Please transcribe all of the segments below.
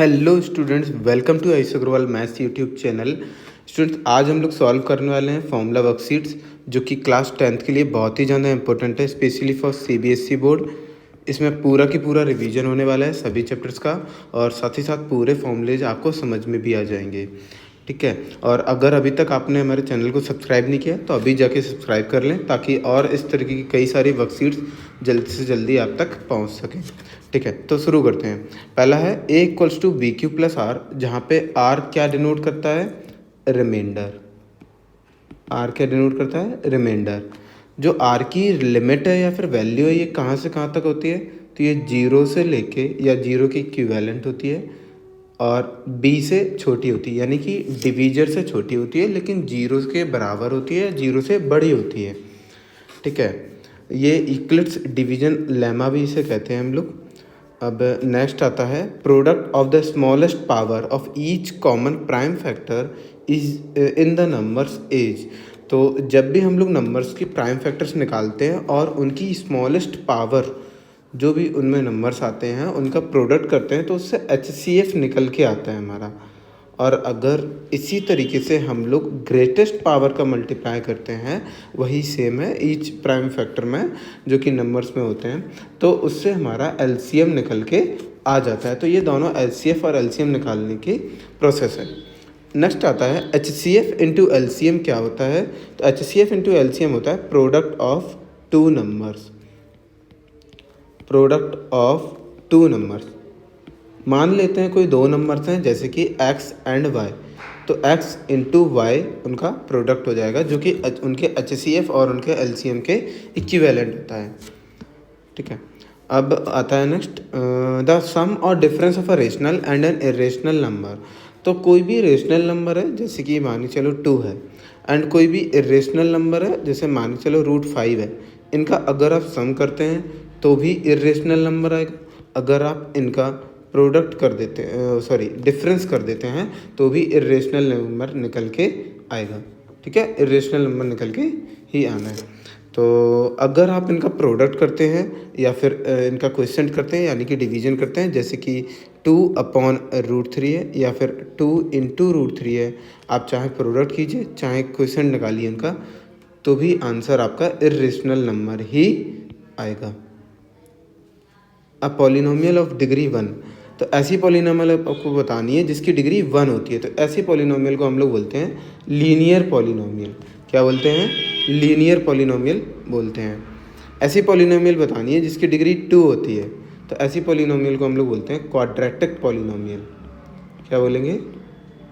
Hello students, welcome to Ayush Agarwal maths YouTube channel. Students, आज हम लोग सॉल्व करने वाले हैं फॉर्मूला वर्कशीट्स, जो कि क्लास 10th के लिए बहुत ही ज़्यादा इंपॉर्टेंट है, स्पेशली फॉर सीबीएसई बोर्ड। इसमें पूरा की पूरा रिवीजन होने वाला है सभी चैप्टर्स का, और साथ ही साथ पूरे फॉर्मूलेज आपको समझ में भी आ जाएंगे। ठीक है। और अगर अभी तक आपने हमारे चैनल को सब्सक्राइब नहीं किया तो अभी जाके सब्सक्राइब कर लें, ताकि और इस तरीके की कई सारी वर्कशीट्स जल्दी से जल्दी आप तक पहुंच सकें। ठीक है, तो शुरू करते हैं। पहला है a equals to B Q plus R, जहाँ पे r क्या डिनोट करता है? रिमाइंडर। r क्या डिनोट करता है? रिमाइंडर। जो r की लिमिट है या फिर वैल्यू है, ये कहाँ से कहाँ तक होती है? तो ये 0 से लेके या 0 की इक्विवेलेंट होती है, और b से छोटी होती है, यानी कि डिवीजर से छोटी होती है, लेकिन 0 के बराबर होती है, 0 से बड़ी होती है। ठीक है, ये यूक्लिड्स डिवीजन लेमा भी इसे कहते हैं हम लोग। अब नेक्स्ट आता है, product of the smallest power of each common prime factor is in the numbers as. तो जब भी हम लोग नंबर्स की प्राइम फैक्टर्स निकालते हैं और उनकी स्मॉलेस्ट पावर, जो भी उनमें नंबर्स आते हैं, उनका प्रोडक्ट करते हैं, तो उससे HCF निकल के आता है हमारा। और अगर इसी तरीके से हम लोग ग्रेटेस्ट पावर का मल्टीप्लाई करते हैं, वही सेम है ईच प्राइम फैक्टर में, जो कि नंबर्स में होते हैं, तो उससे हमारा LCM निकल के आ जाता है। तो ये दोनों LCF और LCM निकालने की प्रोसेस है। नेक्स्ट आता है HCF इंटू LCM क्या होता है? तो HCF इंटू LCM होता है product of two numbers. Product of two numbers, मान लेते हैं कोई दो नंबर्स हैं, जैसे कि x एंड y, तो x इंटू वाई उनका प्रोडक्ट हो जाएगा, जो कि उनके HCF और उनके LCM के इक्विवेलेंट होता है। ठीक है, अब आता है नेक्स्ट, द सम और difference of a rational and an irrational number. तो कोई भी रेशनल नंबर है, जैसे कि मान के चलो 2 है, एंड कोई भी इरेशनल नंबर है, जैसे मान के चलो √5 है, इनका अगर आप सम करते हैं तो भी इरेशनल नंबर आएगा। अगर आप इनका प्रोडक्ट कर देते हैं, डिफरेंस कर देते हैं, तो भी इरेशनल नंबर निकल के आएगा। ठीक है, इरेशनल नंबर निकल के ही आना है। तो अगर आप इनका प्रोडक्ट करते हैं या फिर इनका क्वोशिएंट करते हैं, यानी कि डिवीजन करते हैं, जैसे कि 2/√3 है या फिर 2 इंटू √3 है, आप चाहे प्रोडक्ट कीजिए चाहे क्वोशिएंट निकालिए इनका, तो भी आंसर आपका इरेशनल नंबर ही आएगा। अ पॉलिनोमियल ऑफ डिग्री 1, तो ऐसी पॉलिनोमियल आपको बतानी है जिसकी डिग्री 1 होती है, तो ऐसी पॉलिनोमियल को हम लोग बोलते हैं लीनियर पॉलिनोमियल। क्या बोलते हैं? लीनियर पॉलिनोमियल बोलते हैं। ऐसी पॉलिनोमियल बतानी है जिसकी डिग्री 2 होती है, तो ऐसी पॉलिनोमियल को हम लोग बोलते हैं क्वाड्रेटिक पॉलिनोमियल। क्या बोलेंगे?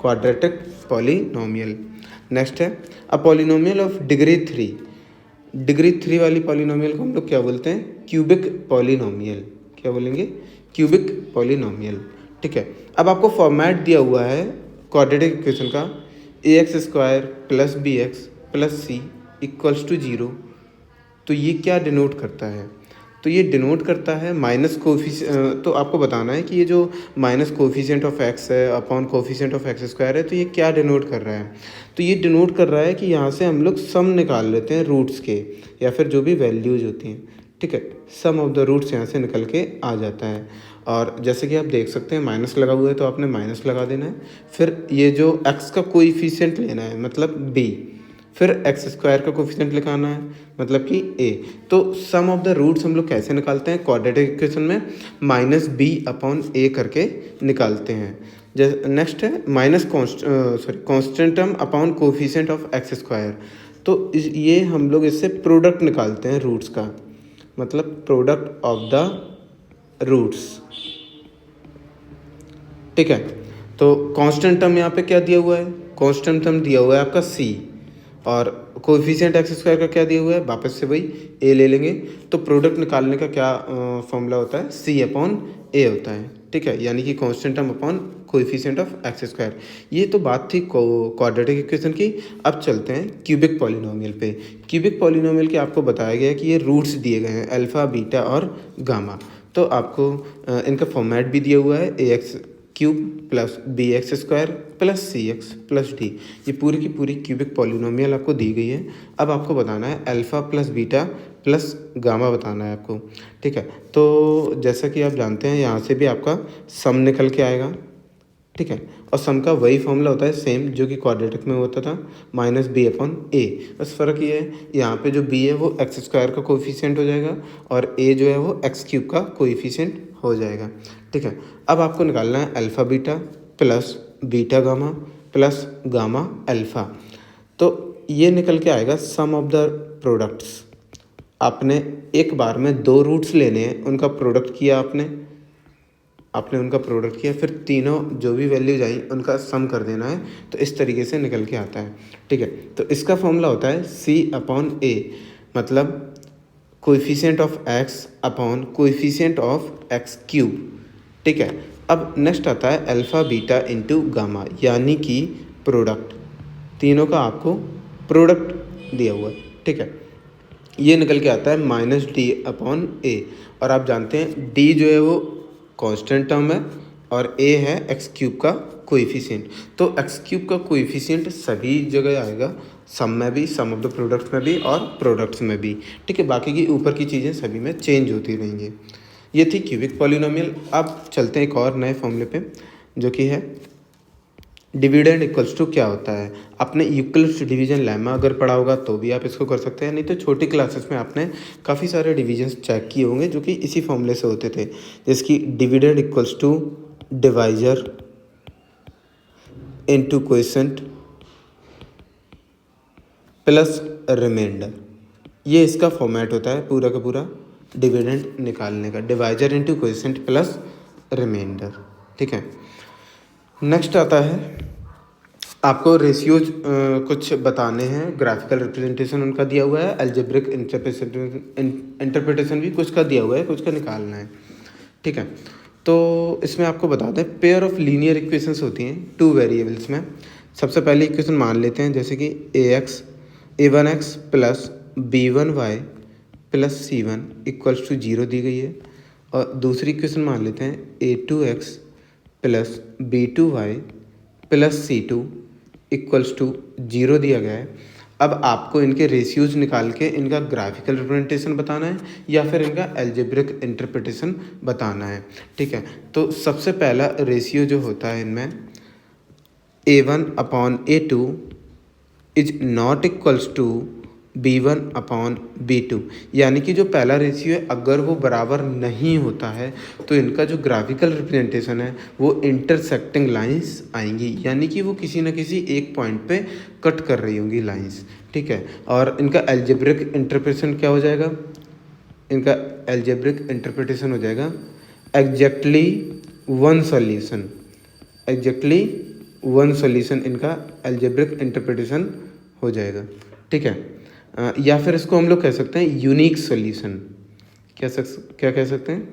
Quadratic polynomial. नेक्स्ट है a polynomial of degree 3। Degree 3 वाली पॉलिनोमियल को हम लोग क्या बोलते हैं? Cubic polynomial. क्या बोलेंगे? Cubic polynomial. ठीक है, अब आपको फॉर्मेट दिया हुआ है क्वाड्रेटिक इक्वेशन का, ax² plus bx plus c equals to 0। तो ये क्या डिनोट करता है? तो ये डिनोट करता है माइनस कोफिशिएंट। तो आपको बताना है कि ये जो माइनस कोफिशिएंट ऑफ x है अपॉन कोफिशिएंट ऑफ x² है, तो ये क्या डिनोट कर रहा है? तो ये डिनोट कर रहा है कि यहाँ से हम लोग सम निकाल लेते हैं रूट्स के, या फिर जो भी वैल्यूज होती हैं। ठीक है, सम ऑफ द रूट्स यहाँ से निकल के आ जाता है। और जैसे कि आप देख सकते हैं माइनस लगा हुआ है, तो आपने माइनस लगा देना है। फिर ये जो x का कोएफिशिएंट लेना है, मतलब b, फिर x² का कोफिशिएंट लिखाना है, मतलब कि a। तो सम ऑफ द रूट्स हम लोग कैसे निकालते हैं? क्वाड्रेटिक इक्वेशन में -b/a करके निकालते हैं। जैसे नेक्स्ट है minus constant term upon coefficient of x²। तो ये हम लोग इससे प्रोडक्ट निकालते हैं रूट्स का, मतलब प्रोडक्ट ऑफ द रूट्स। ठीक है, तो कांस्टेंट टर्म यहाँ पे क्या दिया हुआ है? कांस्टेंट टर्म दिया हुआ है आपका c, और कोएफिशिएंट x² का क्या दिया हुआ है? वापस से वही a ले लेंगे। तो प्रोडक्ट निकालने का क्या फॉर्मूला होता है? c/a होता है। ठीक है, यानी कि constant term upon coefficient of x²। ये तो बात थी क्वाड्रेटिक इक्वेशन की। अब चलते हैं क्यूबिक पॉलिनोमियल पे। क्यूबिक पॉलिनोमियल के आपको बताया गया है कि ये रूट्स दिए गए हैं अल्फ़ा, बीटा और गामा। तो आपको इनका फॉर्मेट भी दिया हुआ है ax³ plus bx² plus cx plus d। ये पूरी की पूरी क्यूबिक पॉलिनोमियल आपको दी गई है। अब आपको बताना है alpha plus beta plus gamma बताना है आपको। ठीक है, तो जैसा कि आप जानते हैं यहाँ से भी आपका सम निकल के आएगा। ठीक है। और सम का वही फॉर्मूला होता है सेम जो कि क्वाड्रेटिक में होता था, माइनस बी अपॉन ए। बस फ़र्क ये है यहाँ पे जो बी है वो एक्स स्क्वायर का कोएफिशिएंट हो जाएगा और ए जो है वो एक्स क्यूब का कोएफिशिएंट हो जाएगा। ठीक है। अब आपको निकालना है alpha beta plus beta gamma plus gamma alpha. तो ये निकल के आएगा सम ऑफ द प्रोडक्ट्स। आपने एक बार में दो रूट्स लेने हैं, उनका प्रोडक्ट किया आपने उनका प्रोडक्ट किया, फिर तीनों जो भी वैल्यूज आई उनका सम कर देना है। तो इस तरीके से निकल के आता है। ठीक है। तो इसका फॉर्मूला होता है सी अपॉन ए, मतलब coefficient of x upon coefficient of x cube. ठीक है। अब नेक्स्ट आता है अल्फ़ा बीटा इंटू गामा, यानी कि प्रोडक्ट। तीनों का आपको प्रोडक्ट दिया हुआ है। ठीक है। ये निकल के आता है माइनस डी अपॉन ए, और आप जानते हैं डी जो है वो कांस्टेंट टर्म है और ए है एक्स क्यूब का कोएफिशिएंट। तो एक्स क्यूब का कोएफिशिएंट सभी जगह आएगा, सम में भी, सम ऑफ द प्रोडक्ट्स में भी और प्रोडक्ट्स में भी। ठीक है। बाकी की ऊपर की चीज़ें सभी में चेंज होती रहेंगी। ये थी क्यूबिक पॉलिनोमियल। अब चलते हैं एक और नए फॉर्मूले पे जो कि है डिविडेंड इक्वल्स टू क्या होता है। आपने यूक्लिड्स डिवीजन लेमा अगर पढ़ा होगा तो भी आप इसको कर सकते हैं, नहीं तो छोटी क्लासेस में आपने काफ़ी सारे डिवीजन्स चेक किए होंगे जो कि इसी फॉर्मूले से होते थे, जिसकी dividend equals to divisor into quotient plus remainder. ये इसका फॉर्मेट होता है पूरा का पूरा डिविडेंड निकालने का, divisor into quotient plus remainder. ठीक है। नेक्स्ट आता है आपको रेशियोज कुछ बताने हैं, ग्राफिकल रिप्रेजेंटेशन उनका दिया हुआ है, अलजेब्रिक इंटरप्रिटेशन भी कुछ का दिया हुआ है, कुछ का निकालना है। ठीक है। तो इसमें आपको बता दें पेयर ऑफ लीनियर इक्वेशंस होती हैं टू वेरिएबल्स में। सबसे पहले इक्वेशन मान लेते हैं जैसे कि a1x plus b1y plus c1 equals to 0 दी गई है, और दूसरी इक्वेशन मान लेते हैं a2x plus b2y plus c2 equals to 0 दिया गया है। अब आपको इनके रेशियोज निकाल के इनका ग्राफिकल रिप्रेजेंटेशन बताना है या फिर इनका अलजेब्रिक इंटरप्रिटेशन बताना है। ठीक है। तो सबसे पहला रेशियो जो होता है इनमें a1 upon a2 is not equals to b1 upon b2, यानी कि जो पहला रेशियो है अगर वो बराबर नहीं होता है तो इनका जो ग्राफिकल रिप्रेजेंटेशन है वो इंटरसेक्टिंग लाइंस आएंगी, यानी कि वो किसी न किसी एक पॉइंट पे कट कर रही होंगी लाइंस। ठीक है। और इनका अलजेब्रिक इंटरप्रिटेशन क्या हो जाएगा, इनका अलजेब्रिक इंटरप्रिटेशन हो जाएगा exactly one solution. Exactly one solution इनका अलजेब्रिक इंटरप्रिटेशन हो जाएगा। ठीक है। या फिर इसको हम लोग कह सकते हैं यूनिक सॉल्यूशन। क्या कह सकते हैं,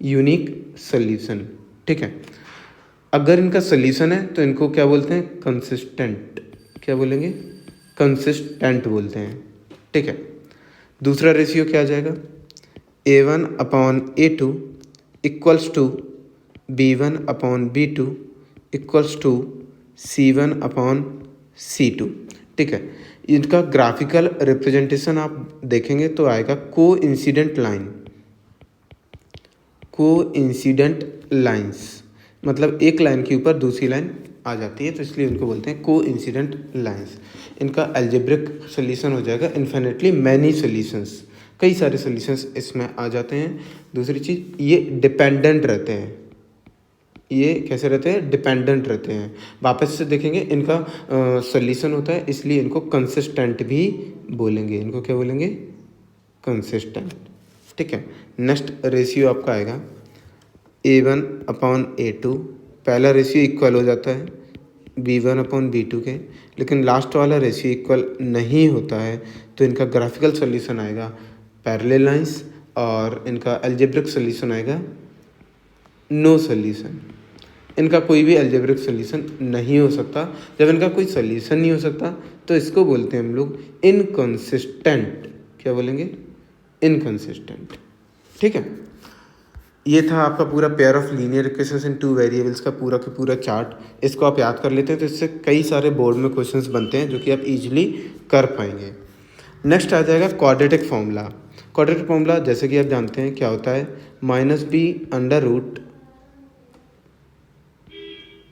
यूनिक सॉल्यूशन। ठीक है। अगर इनका सॉल्यूशन है तो इनको क्या बोलते हैं, कंसिस्टेंट। क्या बोलेंगे, कंसिस्टेंट बोलते हैं। ठीक है। दूसरा रेशियो क्या आ जाएगा, a1 upon a2 equals to b1 upon b2 equals to c1 upon c2। ठीक है। इनका ग्राफिकल रिप्रेजेंटेशन आप देखेंगे तो आएगा कोइंसिडेंट लाइन। कोइंसिडेंट लाइंस मतलब एक लाइन के ऊपर दूसरी लाइन आ जाती है, तो इसलिए इनको बोलते हैं कोइंसिडेंट लाइंस। इनका अलजेब्रिक सॉल्यूशन हो जाएगा इन्फिनिटली मैनी सॉल्यूशंस, कई सारे सॉल्यूशंस इसमें आ जाते हैं। दूसरी चीज़ ये डिपेंडेंट रहते हैं। ये कैसे रहते हैं, डिपेंडेंट रहते हैं। वापस से देखेंगे इनका सॉल्यूशन होता है, इसलिए इनको कंसिस्टेंट भी बोलेंगे। इनको क्या बोलेंगे, कंसिस्टेंट। ठीक है। नेक्स्ट रेशियो आपका आएगा a1 अपॉन a2। पहला रेशियो इक्वल हो जाता है b1 अपॉन b2 के, लेकिन लास्ट वाला रेशियो इक्वल नहीं होता है तो इनका ग्राफिकल सॉल्यूशन आएगा पैरेलल लाइंस, और इनका अलजेब्रिक सॉल्यूशन आएगा नो सॉल्यूशन। इनका कोई भी अलजेब्रिक सॉल्यूशन नहीं हो सकता। जब इनका कोई सॉल्यूशन नहीं हो सकता तो इसको बोलते हैं हम लोग इनकंसिस्टेंट। क्या बोलेंगे, इनकंसिस्टेंट। ठीक है। ये था आपका पूरा pair of linear equations in two variables का पूरा चार्ट। इसको आप याद कर लेते हैं तो इससे कई सारे बोर्ड में क्वेश्चंस बनते हैं जो कि आप इजीली कर पाएंगे। नेक्स्ट आ जाएगा क्वाड्रेटिक फॉर्मूला। क्वाड्रेटिक फॉर्मूला जैसे कि आप जानते हैं क्या होता है, minus B under root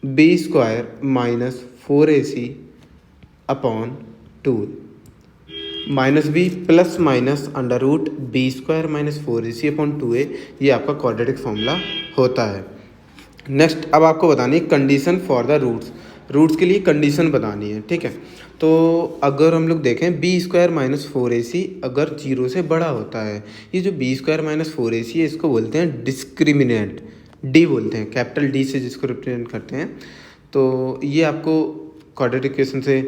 B square minus 4ac upon 2 minus B plus minus under root B square minus 4ac upon 2a, ये आपका क्वाड्रेटिक फॉर्मूला होता है। नेक्स्ट अब आपको बतानी है condition for the roots. Roots के लिए कंडीशन बतानी है, ठीक है। तो अगर हम लोग देखें बी स्क्वायर माइनस 4ac अगर 0 से बड़ा होता है, ये जो बी स्क्वायर माइनस 4ac है इसको बोलते हैं डिस्क्रिमिनेंट, डी बोलते हैं, कैपिटल डी से जिसको रिप्रेजेंट करते हैं। तो ये आपको क्वाड्रेटिक इक्वेशन से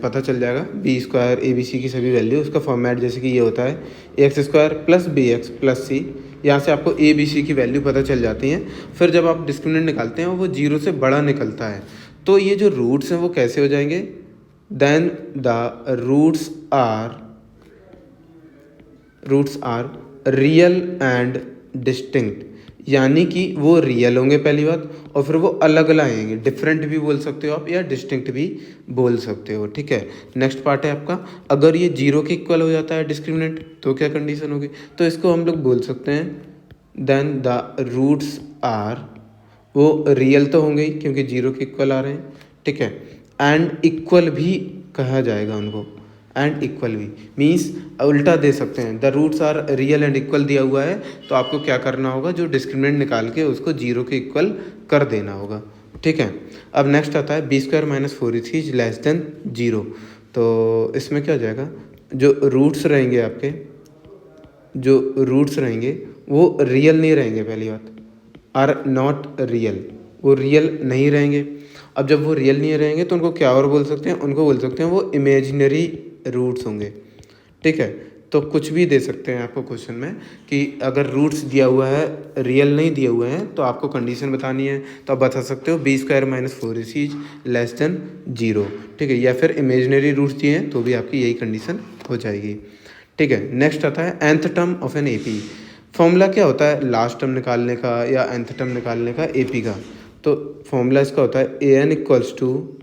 पता चल जाएगा। B square A B C की सभी वैल्यू, उसका फॉर्मेट जैसे कि ये होता है x square plus b x plus c, यहाँ से आपको ए बी सी की वैल्यू पता चल जाती हैं। फिर जब आप डिस्क्रिमिनेंट निकालते हैं वो 0 से बड़ा निकलता है, तो ये जो रूट्स हैं वो कैसे हो जाएंगे, then the roots are real and distinct, यानी कि वो रियल होंगे पहली बात, और फिर वो अलग अलग आएंगे, डिफरेंट भी बोल सकते हो आप या डिस्टिंक्ट भी बोल सकते हो, ठीक है। नेक्स्ट पार्ट है आपका, अगर ये 0 के इक्वल हो जाता है डिस्क्रिमिनेंट तो क्या कंडीशन होगी, तो इसको हम लोग बोल सकते हैं देन द रूट्स आर, वो रियल तो होंगे ही क्योंकि 0 के इक्वल आ रहे हैं, ठीक है, एंड इक्वल भी कहा जाएगा उनको, एंड इक्वल भी मीन्स उल्टा दे सकते हैं, the roots are real and equal दिया हुआ है तो आपको क्या करना होगा, जो डिस्क्रिमिनेंट निकाल के उसको 0 के इक्वल कर देना होगा, ठीक है। अब नेक्स्ट आता है B square minus 4ac is less than 0, तो इसमें क्या हो जाएगा, जो रूट्स रहेंगे आपके, जो रूट्स रहेंगे वो रियल नहीं रहेंगे, पहली बात आर नॉट रियल, वो रियल नहीं रहेंगे। अब जब वो रियल नहीं रहेंगे तो उनको क्या और बोल सकते हैं, उनको बोल सकते हैं वो इमेजिनरी रूट्स होंगे, ठीक है। तो कुछ भी दे सकते हैं आपको क्वेश्चन में कि अगर रूट्स दिया हुआ है रियल नहीं दिए हुए हैं तो आपको कंडीशन बतानी है, तो आप बता सकते हो B square minus 4ac is less than 0, ठीक है, या फिर इमेजिनरी रूट्स दिए हैं तो भी आपकी यही कंडीशन हो जाएगी, ठीक है। नेक्स्ट आता है nth term of N AP। Formula क्या होता है लास्ट टर्म निकालने का या nth टर्म निकालने का AP का, तो फॉर्मूला इसका होता है an equals to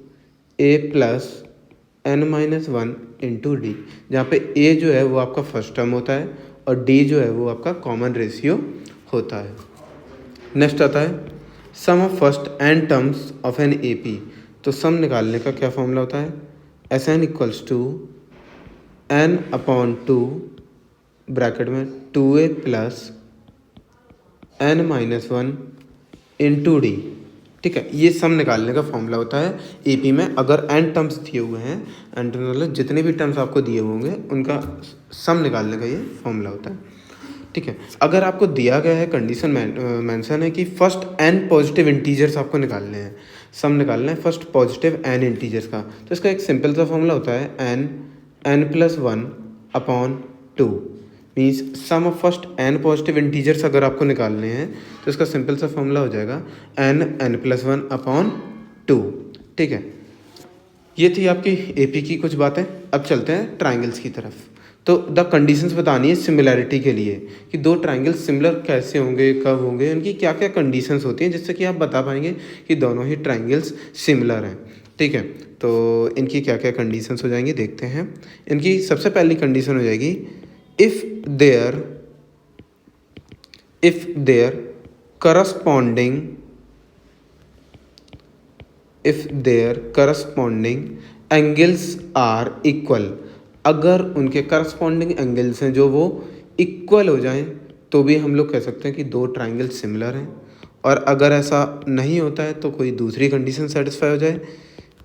a plus n minus 1 into D, जहाँ पे a जो है वो आपका फर्स्ट टर्म होता है और d जो है वो आपका कॉमन रेशियो होता है। नेक्स्ट आता है sum of first n terms of N AP, तो सम निकालने का क्या फॉर्मूला होता है, Sn equals to n upon 2 bracket में 2a plus n minus 1 into D, ठीक है। ये सम निकालने का फॉर्मूला होता है AP में, अगर n टर्म्स दिए हुए हैं, n टर्म्स मतलब जितने भी टर्म्स आपको दिए होंगे उनका सम निकालने का ये फॉर्मूला होता है, ठीक है। अगर आपको दिया गया है कंडीशन मेंशन है कि फर्स्ट n पॉजिटिव इंटीजर्स आपको निकालने हैं, सम निकालना है फर्स्ट पॉजिटिव n इंटीजर्स का, तो इसका एक सिंपल सा फॉर्मूला होता है n plus 1 upon 2, means sum of first n positive integers अगर आपको निकालने हैं तो इसका सिंपल सा फॉर्मूला हो जाएगा n प्लस 1 अपॉन 2, ठीक है। ये थी आपकी AP की कुछ बातें। अब चलते हैं ट्राइंगल्स की तरफ। तो द कंडीशंस बतानी है सिमिलैरिटी के लिए कि दो ट्राइंगल्स सिमिलर कैसे होंगे, कब होंगे, उनकी क्या क्या कंडीशंस होती हैं जिससे कि आप बता पाएंगे कि दोनों ही ट्राइंगल्स सिमिलर हैं, ठीक है। तो इनकी क्या क्या कंडीशंस हो जाएंगी देखते हैं। इनकी सबसे पहली कंडीशन हो जाएगी if their corresponding angles are equal, अगर उनके करस्पॉन्डिंग एंगल्स हैं जो वो इक्वल हो जाएं तो भी हम लोग कह सकते हैं कि दो ट्राइंगल सिमिलर हैं, और अगर ऐसा नहीं होता है तो कोई दूसरी कंडीशन सेटिस्फाई हो जाए,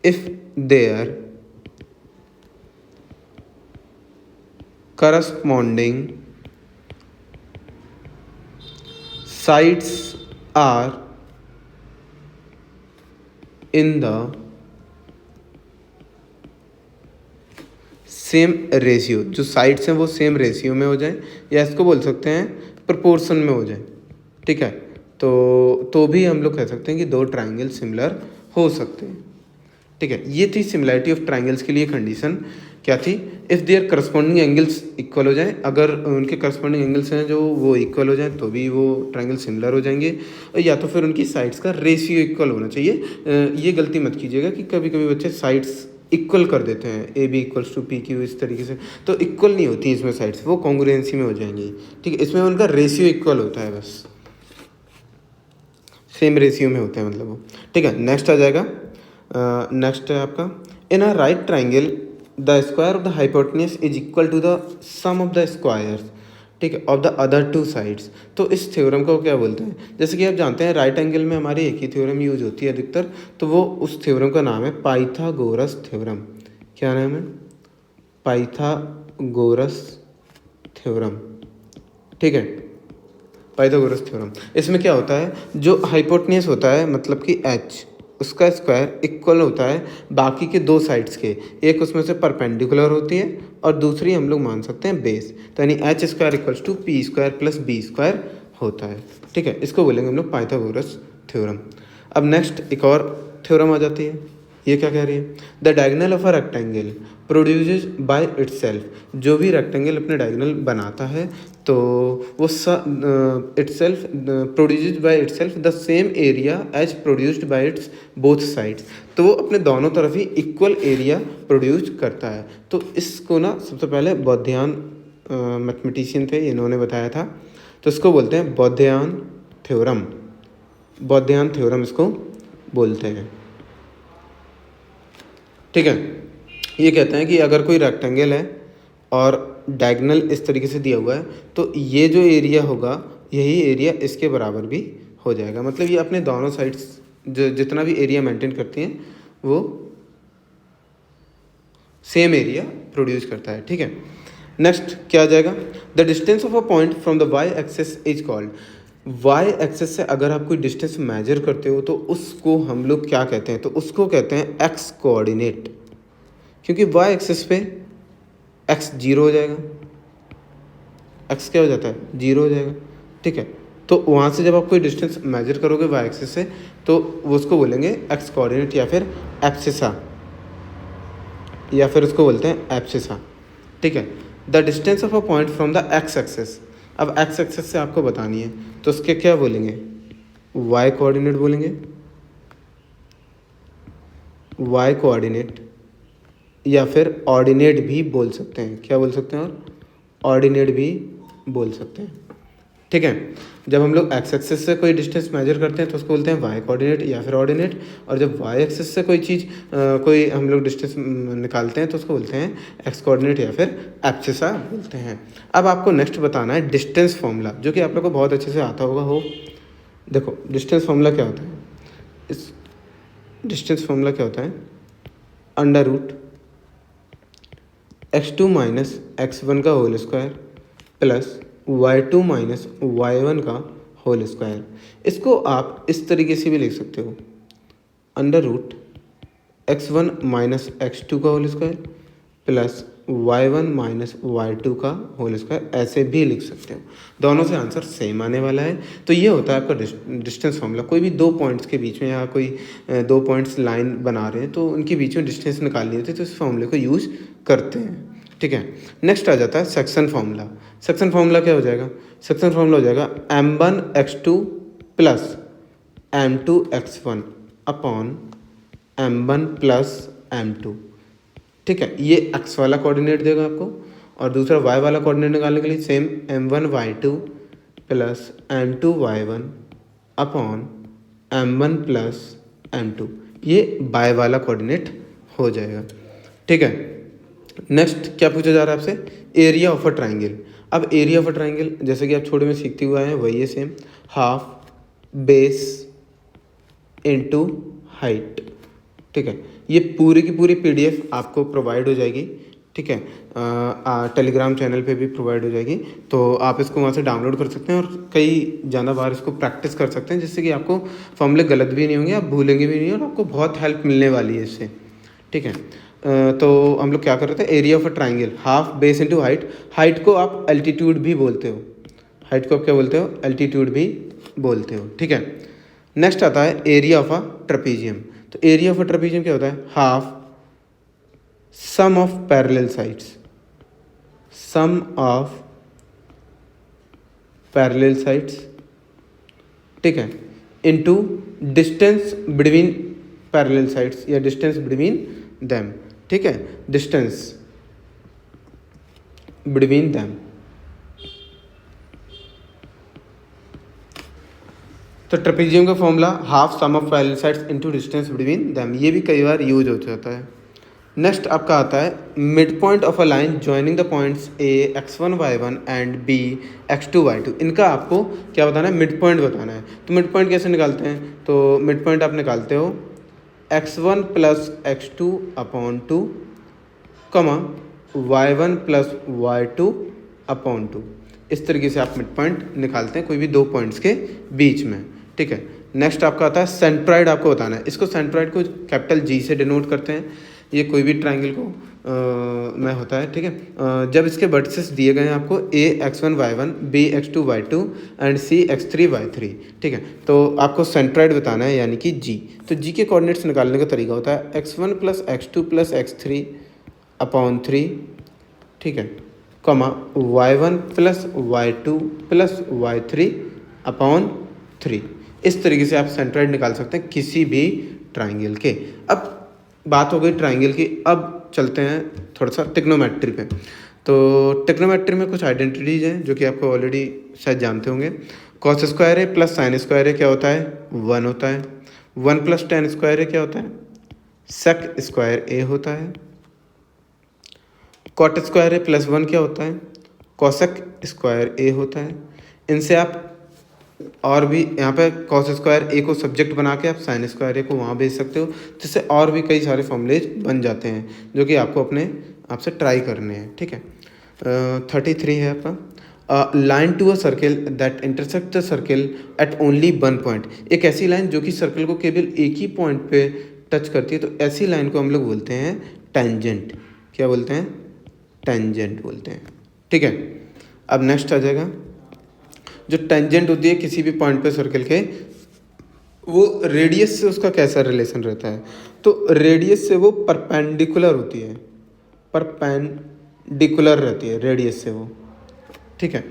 if their corresponding sides are in the same ratio, जो साइड्स हैं वो सेम रेशियो में हो जाए, या इसको बोल सकते हैं प्रोपोर्शन में हो जाए, ठीक है। तो भी हम लोग कह सकते हैं कि दो ट्राइंगल सिमिलर हो सकते हैं, ठीक है। ये थी सिमिलैरिटी ऑफ ट्राइंगल्स के लिए कंडीशन, क्या थी, if their corresponding angles equal हो जाएं, अगर उनके करस्पॉन्डिंग एंगल्स हैं जो वो इक्वल हो जाएं तो भी वो ट्राइंगल सिमिलर हो जाएंगे, या तो फिर उनकी साइड्स का रेशियो इक्वल होना चाहिए। ये गलती मत कीजिएगा कि कभी कभी बच्चे साइड्स इक्वल कर देते हैं, AB इक्वल्स टू PQ इस तरीके से, तो इक्वल नहीं होती इसमें साइड्स, वो कॉन्ग्रुएंसी में हो जाएंगी, ठीक है। इसमें उनका रेशियो इक्वल होता है बस। सेम रेशियो में होते हैं मतलब वो, ठीक है। नेक्स्ट आ जाएगा, नेक्स्ट है आपका in a right triangle the square of the hypotenuse is equal to the sum of the squares, ठीक है, of the other two sides. तो इस थ्योरम को क्या बोलते हैं? जैसे कि आप जानते हैं राइट एंगल में हमारी एक ही थ्योरम यूज होती है अधिकतर, तो वो उस थ्योरम का नाम है पाइथागोरस थ्योरम। क्या नाम है? पाइथागोरस थ्योरम, ठीक है, पाइथागोरस थ्योरम। इसमें क्या होता है, जो हाइपोटेन्यूज होता है मतलब कि एच, उसका स्क्वायर इक्वल होता है बाकी के दो साइड्स के, एक उसमें से परपेंडिकुलर होती है और दूसरी हम लोग मान सकते हैं बेस, तो यानी H square equals to P square plus B square होता है, ठीक है। इसको बोलेंगे हम लोग पाइथागोरस थ्योरम। अब नेक्स्ट एक और थ्योरम आ जाती है, ये क्या कह रही है? The diagonal of a rectangle produces by itself. जो भी रेक्टेंगल अपने डायगोनल बनाता है तो वो itself produces by itself the same area as produced by its both sides. तो वो अपने दोनों तरफ ही इक्वल एरिया प्रोड्यूस करता है। तो इसको ना सबसे पहले बौद्धियान मैथमेटिशियन थे, इन्होंने बताया था, तो इसको बोलते हैं बौद्धियान थ्योरम। बौद्धियान थ्योरम इसको बोलते हैं, ठीक है। ये कहते हैं कि अगर कोई रेक्टेंगल है और डायगोनल इस तरीके से दिया हुआ है तो ये जो एरिया होगा यही एरिया इसके बराबर भी हो जाएगा। मतलब ये अपने दोनों साइड्स जो जितना भी एरिया मेंटेन करती हैं वो सेम एरिया प्रोड्यूस करता है, ठीक है। नेक्स्ट क्या आ जाएगा? The distance of a point from the Y axis is called. Y axis से अगर आप कोई डिस्टेंस मेजर करते हो तो उसको हम लोग क्या कहते हैं? तो उसको कहते हैं एक्स कोऑर्डिनेट, क्योंकि वाई एक्सेस पे एक्स जीरो हो जाएगा, एक्स क्या हो जाता है? जीरो हो जाएगा, ठीक है। तो वहाँ से जब आप कोई डिस्टेंस मेजर करोगे वाई एक्सेस से तो वो उसको बोलेंगे एक्स कोऑर्डिनेट या फिर एब्सिसा, या फिर उसको बोलते हैं एब्सिसा, ठीक है। The distance of a point from the X axis. अब एक्स एक्सेस से आपको बतानी है तो उसके क्या बोलेंगे? वाई कोऑर्डिनेट बोलेंगे, वाई कोऑर्डिनेट, या फिर ऑर्डिनेट भी बोल सकते हैं। क्या बोल सकते हैं? और ऑर्डिनेट भी बोल सकते हैं, ठीक है। जब हम लोग एक्स एक्सेस से कोई डिस्टेंस मेजर करते हैं तो उसको बोलते हैं वाई कोऑर्डिनेट या फिर ऑर्डिनेट, और जब वाई एक्सेस से कोई चीज़ कोई हम लोग डिस्टेंस निकालते हैं तो उसको बोलते हैं एक्स कोऑर्डिनेट या फिर एब्सिसा बोलते हैं। अब आपको नेक्स्ट बताना है डिस्टेंस फॉर्मूला, जो कि आप लोग को बहुत अच्छे से आता होगा हो। देखो डिस्टेंस फॉर्मूला क्या होता है? इस डिस्टेंस फॉर्मूला क्या होता है? Under root x2 minus x1 का whole square plus y2 minus y1 का होल स्क्वायर। इसको आप इस तरीके से भी लिख सकते हो, under root x1 minus x2 का whole square plus y1 minus y2 का होल स्क्वायर, ऐसे भी लिख सकते हो। दोनों से आंसर सेम आने वाला है। तो ये होता है आपका डिस्टेंस फॉर्मूला। कोई भी दो पॉइंट्स के बीच में या कोई दो पॉइंट्स लाइन बना रहे हैं तो उनके बीच में डिस्टेंस निकालनी होती है तो इस फॉर्मूले को यूज़ करते हैं, ठीक है। नेक्स्ट आ जाता है सेक्शन फार्मूला। सेक्शन फार्मूला क्या हो जाएगा? सेक्शन फार्मूला हो जाएगा m1x2 plus m2x1 upon m1 plus m2, ठीक है। ये x वाला कोऑर्डिनेट देगा आपको, और दूसरा y वाला कोऑर्डिनेट निकालने के लिए same m1 y2 plus m2 y1 upon m1 plus m2, ये y वाला कोऑर्डिनेट हो जाएगा, ठीक है। नेक्स्ट क्या पूछा जा रहा है आपसे? Area of a triangle. अब एरिया ऑफ अ ट्राइंगल जैसे कि आप छोटे में सीखते हुए आए हैं वही है same, half base into height, ठीक है। ये पूरी की पूरी पीडीएफ आपको प्रोवाइड हो जाएगी, ठीक है। टेलीग्राम चैनल पे भी प्रोवाइड हो जाएगी, तो आप इसको वहाँ से डाउनलोड कर सकते हैं और कई ज़्यादा बार इसको प्रैक्टिस कर सकते हैं, जिससे कि आपको फॉर्मूले गलत भी नहीं होंगे, आप भूलेंगे भी नहीं और आपको बहुत हेल्प मिलने वाली है इससे, ठीक है। तो हम लोग क्या कर रहे थे? Area of a triangle, half base into height. Height को आप एल्टीट्यूड भी बोलते हो, हाइट को आप क्या बोलते हो? एल्टीट्यूड भी बोलते हो, ठीक है। नेक्स्ट आता है एरिया ऑफ अ ट्रेपीजियम। तो एरिया ऑफ अ ट्रेपीजियम क्या होता है? Half sum of parallel sides, sum of parallel sides, ठीक है, into distance between parallel sides या डिस्टेंस बिटवीन देम, ठीक है, डिस्टेंस बिटवीन देम। तो ट्रेपेजियम का formula half sum of parallel sides into distance between them, ये भी कई बार यूज हो जाता है। नेक्स्ट आपका आता है mid point of a line joining the points A x1 y1 and b x2 y2। इनका आपको क्या बताना है, मिड पॉइंट बताना है। तो मिड पॉइंट कैसे निकालते हैं, तो मिड पॉइंट आप निकालते हो x1 प्लस x2 अपॉन 2 कमा y1 प्लस y2 अपॉन 2। इस तरीके से आप मिड पॉइंट निकालते हैं कोई भी दो पॉइंट्स के बीच में, ठीक है। नेक्स्ट आपका आता है सेंट्रॉइड, आपको बताना है। इसको सेंट्रॉइड को कैपिटल जी से डिनोट करते हैं। ये कोई भी ट्रायंगल को में होता है, ठीक है। जब इसके वर्टिसेस दिए गए हैं आपको a x1 y1 b x2 y2 and c x3 y3, ठीक है। तो आपको सेंट्रॉइड बताना है यानी कि g। तो g के कोऑर्डिनेट्स निकालने का तरीका होता है x1 plus x2 plus x3 upon 3, ठीक है, कमा y1 plus y2 plus y3 upon 3। इस तरीके से आप सेंट्रॉइड निकाल सकते हैं किसी भी ट्रायंगल के। अब बात हो गई ट्रायंगल की, अब चलते हैं थोड़ा सा ट्रिग्नोमेट्री पे। तो ट्रिग्नोमेट्री में कुछ आइडेंटिटीज हैं जो कि आपको ऑलरेडी शायद जानते होंगे। कॉस स्क्वायर है प्लस साइन स्क्वायर है क्या होता है, 1 होता है। 1 प्लस टेन स्क्वायर है क्या होता है, सेक स्क्वायर ए होता है। कॉट स्क्वायर है प्लस 1 क्या होता है, कॉसेक स्क्वायर ए होता है। इनसे आप और भी यहाँ पे कॉस स्क्वायर ए को सब्जेक्ट बना के आप साइन स्क्वायर ए को वहाँ भेज सकते हो, जिससे और भी कई सारे फॉर्मूलेज बन जाते हैं जो कि आपको अपने आप से ट्राई करने हैं, ठीक है। 33 है आपका line to a circle that intersect the circle at only 1 point. एक ऐसी लाइन जो कि सर्कल को केवल एक ही पॉइंट पे टच करती है, तो ऐसी लाइन को हम लोग बोलते हैं टेंजेंट। क्या बोलते हैं, टेंजेंट बोलते हैं, ठीक है। अब नेक्स्ट आ जाएगा जो टेंजेंट होती है किसी भी पॉइंट पे सर्कल के, वो रेडियस से उसका कैसा रिलेशन रहता है। तो रेडियस से वो परपेंडिकुलर होती है, परपेंडिकुलर रहती है रेडियस से वो, ठीक है।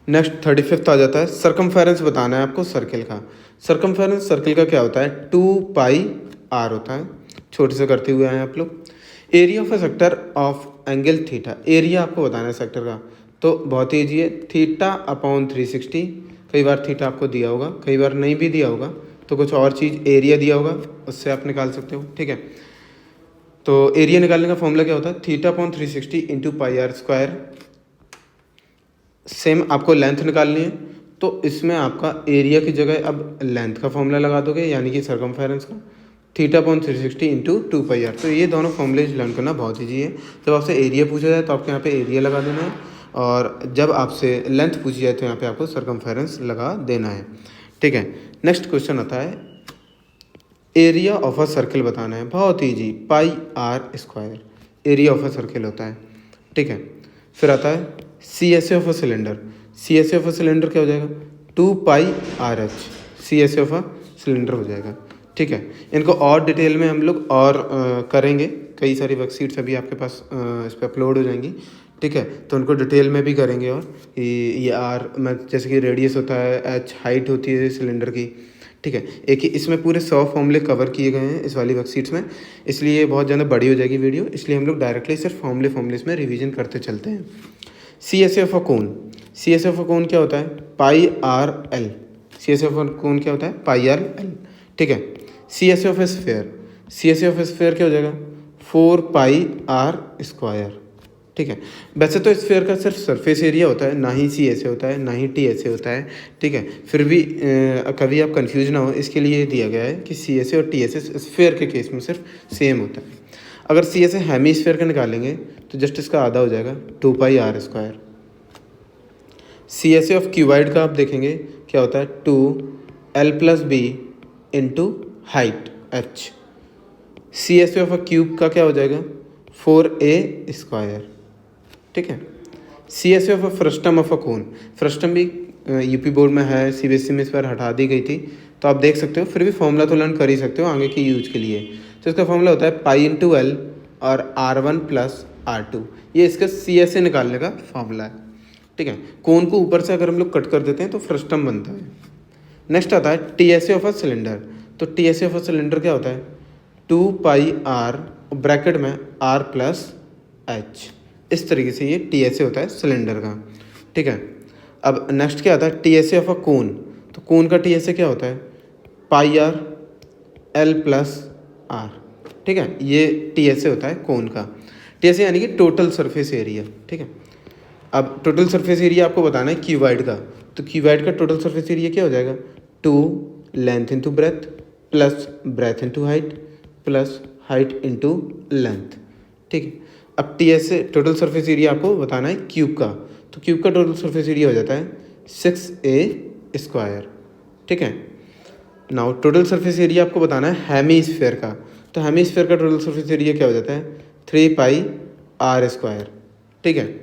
नेक्स्ट 35 आ जाता है सर्कमफेरेंस बताना है आपको सर्कल का। सर्कमफेरेंस सर्कल का क्या होता है, 2 पाई r होता है। छोटे से करते हुए आए आप लोग। Area of a sector of angle theta, area आपको बताना है सेक्टर का, तो बहुत ही ईजी है, थीटा अपॉन 360। कई बार थीटा आपको दिया होगा, कई बार नहीं भी दिया होगा, तो कुछ और चीज़ एरिया दिया होगा उससे आप निकाल सकते हो, ठीक है। तो एरिया निकालने का फॉर्मूला क्या होता है, theta upon 360 into pi are square. Same आपको लेंथ निकालनी है, तो इसमें आपका एरिया की जगह अब लेंथ का फॉर्मूला लगा दोगे यानी कि सर्कमफेरेंस का, theta upon 360 into 2 pi R. तो ये दोनों फॉर्मूले लर्न करना बहुत ईजी है। जब आपसे एरिया पूछा जाए तो आपके यहाँ पे एरिया लगा देना है, और जब आपसे लेंथ पूछी जाए तो यहाँ पे आपको सर्कमफेरेंस लगा देना है, ठीक है। नेक्स्ट क्वेश्चन आता है एरिया ऑफ अ सर्कल बताना है, बहुत easy, pi are square area of a circle होता है, ठीक है। फिर आता है C S A of a cylinder. C S A of a cylinder क्या हो जाएगा, 2 pi r h, C S A of a cylinder हो जाएगा, ठीक है। इनको और डिटेल में हम लोग और करेंगे, कई सारी वर्कशीट्स अभी आपके पास इस पर अपलोड हो जाएंगी, ठीक है। तो उनको डिटेल में भी करेंगे। और ये आर में जैसे कि रेडियस होता है, एच हाइट होती है सिलेंडर की, ठीक है। एक ही इसमें पूरे 100 फॉर्मूले कवर किए गए हैं इस वाली वर्कशीट्स में, इसलिए बहुत ज़्यादा बड़ी हो जाएगी वीडियो, इसलिए हम लोग डायरेक्टली सिर्फ फॉर्मूले में रिवीजन करते चलते हैं। C S F cone, C S F cone क्या होता है, pi r l. C S F cone क्या होता है, पाई आर एल, ठीक है। C S F sphere, C S F sphere क्या हो जाएगा, 4 पाई आर स्क्वायर, ठीक है। वैसे तो स्फेयर का सिर्फ सरफेस एरिया होता है, ना ही सी ऐसे होता है, ना ही टी ऐसे होता है, ठीक है। फिर भी कभी आप कंफ्यूज ना हो, इसके लिए दिया गया है कि सी ऐसे और टी ऐसे स्फेयर के केस में सिर्फ सेम होता है। अगर सी ऐसे हेमी स्फेयर का निकालेंगे तो जस्ट इसका आधा हो जाएगा, 2 पाई आर स्क्वायर। सी ऐसे ऑफ क्यूबाइड का आप देखेंगे क्या होता है, 2 l plus b into height h. C ऐसे ऑफ अ क्यूब का क्या हो जाएगा, 4a स्क्वायर, ठीक है। C S of frustum of a cone, frustum भी यूपी बोर्ड में है, सीबीएसई में इस बार हटा दी गई थी, तो आप देख सकते हो, फिर भी फॉर्मूला तो लर्न कर ही सकते हो आगे की यूज के लिए। तो इसका फॉर्मूला होता है पाई इंटू एल और R1 प्लस R2, ये इसका सी एस ए निकालने का फॉर्मूला है, ठीक है। कोन को ऊपर से अगर हम लोग कट कर देते हैं तो फ्रस्टम बनता है। नेक्स्ट आता है T S A of a cylinder. तो T S A of a cylinder क्या होता है, 2 पाई आर ब्रैकेट में R प्लस एच। इस तरीके से ये टी एस ए होता है सिलेंडर का, ठीक है। अब नेक्स्ट क्या आता है T S A of a cone. तो कोन का TSA क्या होता है, pi r l plus r. ठीक है, ये TSA होता है कोन का। TSA यानी कि टोटल सरफेस एरिया। ठीक है, अब टोटल सरफेस एरिया आपको बताना है क्यूबाइड का, तो क्यूबाइड का टोटल सरफेस एरिया क्या हो जाएगा, 2 length into breadth plus breadth into height plus height into length. ठीक है, अब TSA टोटल सरफेस एरिया आपको बताना है क्यूब का, तो क्यूब का टोटल सरफेस एरिया हो जाता है 6a²। ठीक है, नाउ टोटल सरफेस एरिया आपको बताना है हेमीस्फेयर का, तो हेमीस्फेयर का टोटल सरफेस एरिया क्या हो जाता है, 3πr²। ठीक है,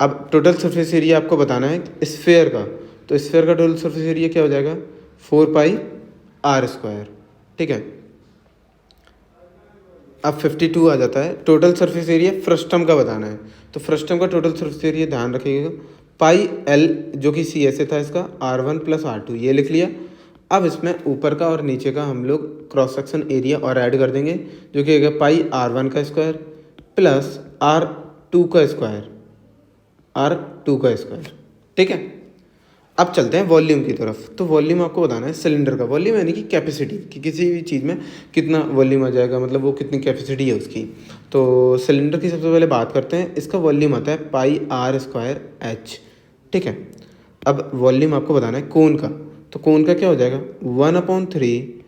अब टोटल सरफेस एरिया आपको बताना है स्फेयर का, तो स्फेयर का टोटल सरफेस एरिया क्या हो जाएगा, 4πr²। ठीक है, अब 52 आ जाता है, टोटल सरफेस एरिया फ्रस्टम का बताना है, तो फ्रस्टम का टोटल सरफेस एरिया ध्यान रखिएगा पाई एल जो कि CSA था इसका, R1 प्लस R2 ये लिख लिया। अब इसमें ऊपर का और नीचे का हम लोग क्रॉस सेक्शन एरिया और ऐड कर देंगे, जो कि होगा पाई R1 का स्क्वायर प्लस R2 का स्क्वायर, R2 का स्क्वायर। ठीक है, अब चलते हैं वॉल्यूम की तरफ। तो वॉल्यूम आपको बताना है सिलेंडर का, वॉल्यूम यानी कि कैपेसिटी कि किसी भी चीज़ में कितना वॉल्यूम आ जाएगा, मतलब वो कितनी कैपेसिटी है उसकी। तो सिलेंडर की सबसे पहले बात करते हैं, इसका वॉल्यूम आता है πr²h। ठीक है, अब वॉल्यूम आपको बताना है कोन का, तो कोन का क्या हो जाएगा, 1/3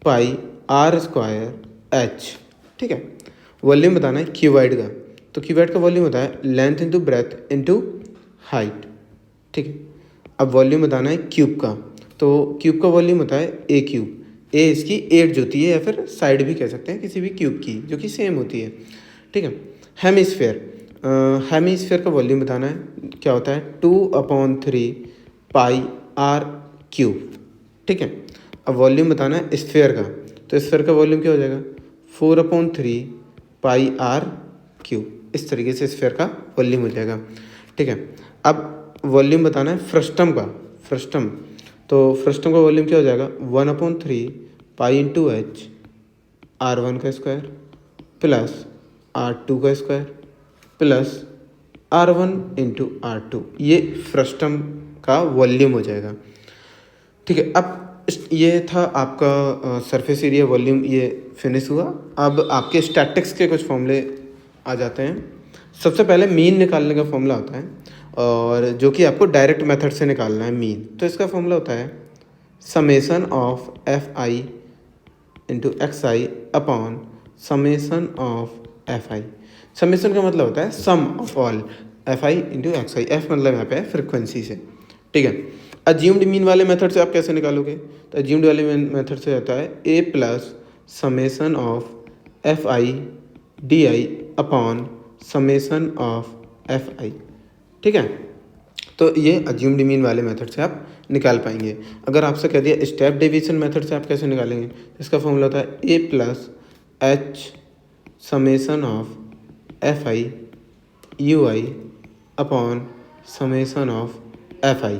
πr²h। ठीक है, वॉल्यूम बताना है क्यूबाइड का, तो क्यूबाइड का वॉल्यूम होता है length into breadth into height. ठीक है, अब वॉल्यूम बताना है क्यूब का, तो क्यूब का वॉल्यूम होता है a³। ए इसकी एड्ज होती है या फिर साइड भी कह सकते हैं किसी भी क्यूब की, जो कि सेम होती है। ठीक है, हेमीस्फेयर, हेमीस्फेयर का वॉल्यूम बताना है क्या होता है, 2/3 πr³। ठीक है, अब वॉल्यूम बताना है स्फेयर का, तो स्फेयर का वॉल्यूम क्या हो जाएगा, 4/3 πr³। इस तरीके से स्फेयर का वॉल्यूम हो जाएगा। ठीक है, अब वॉल्यूम बताना है फ्रस्टम का, फ्रस्टम, तो फ्रस्टम का वॉल्यूम क्या हो जाएगा, 1/3 पाई इंटू एच R1 का स्क्वायर प्लस R2 का square plus R1 into R2, ये फ्रस्टम का वॉल्यूम हो जाएगा। ठीक है, अब ये था आपका सरफेस एरिया वॉल्यूम, ये फिनिश हुआ। अब आपके स्टैटिक्स के कुछ फॉर्मूले आ जाते हैं। सबसे पहले मीन निकालने का फॉर्मूला होता है, और जो कि आपको डायरेक्ट मेथड से निकालना है मीन। तो इसका फॉर्मूला होता है summation of FI into XI upon summation of FI। Summation का मतलब होता है sum of all FI into XI, F मतलब यहाँ पे है फ्रिक्वेंसी से। ठीक है, अज्यूम्ड मीन वाले मेथड से आप कैसे निकालोगे, तो अज्यूम्ड वाले मेथड से होता है A plus summation of FI DI upon summation of FI। ठीक है, तो ये अज्यूम्ड मीन वाले मेथड से आप निकाल पाएंगे। अगर आपसे कह दिया स्टेप डेविएशन मेथड से आप कैसे निकालेंगे, इसका फॉर्मूला होता है A plus H summation of FI UI upon summation of FI।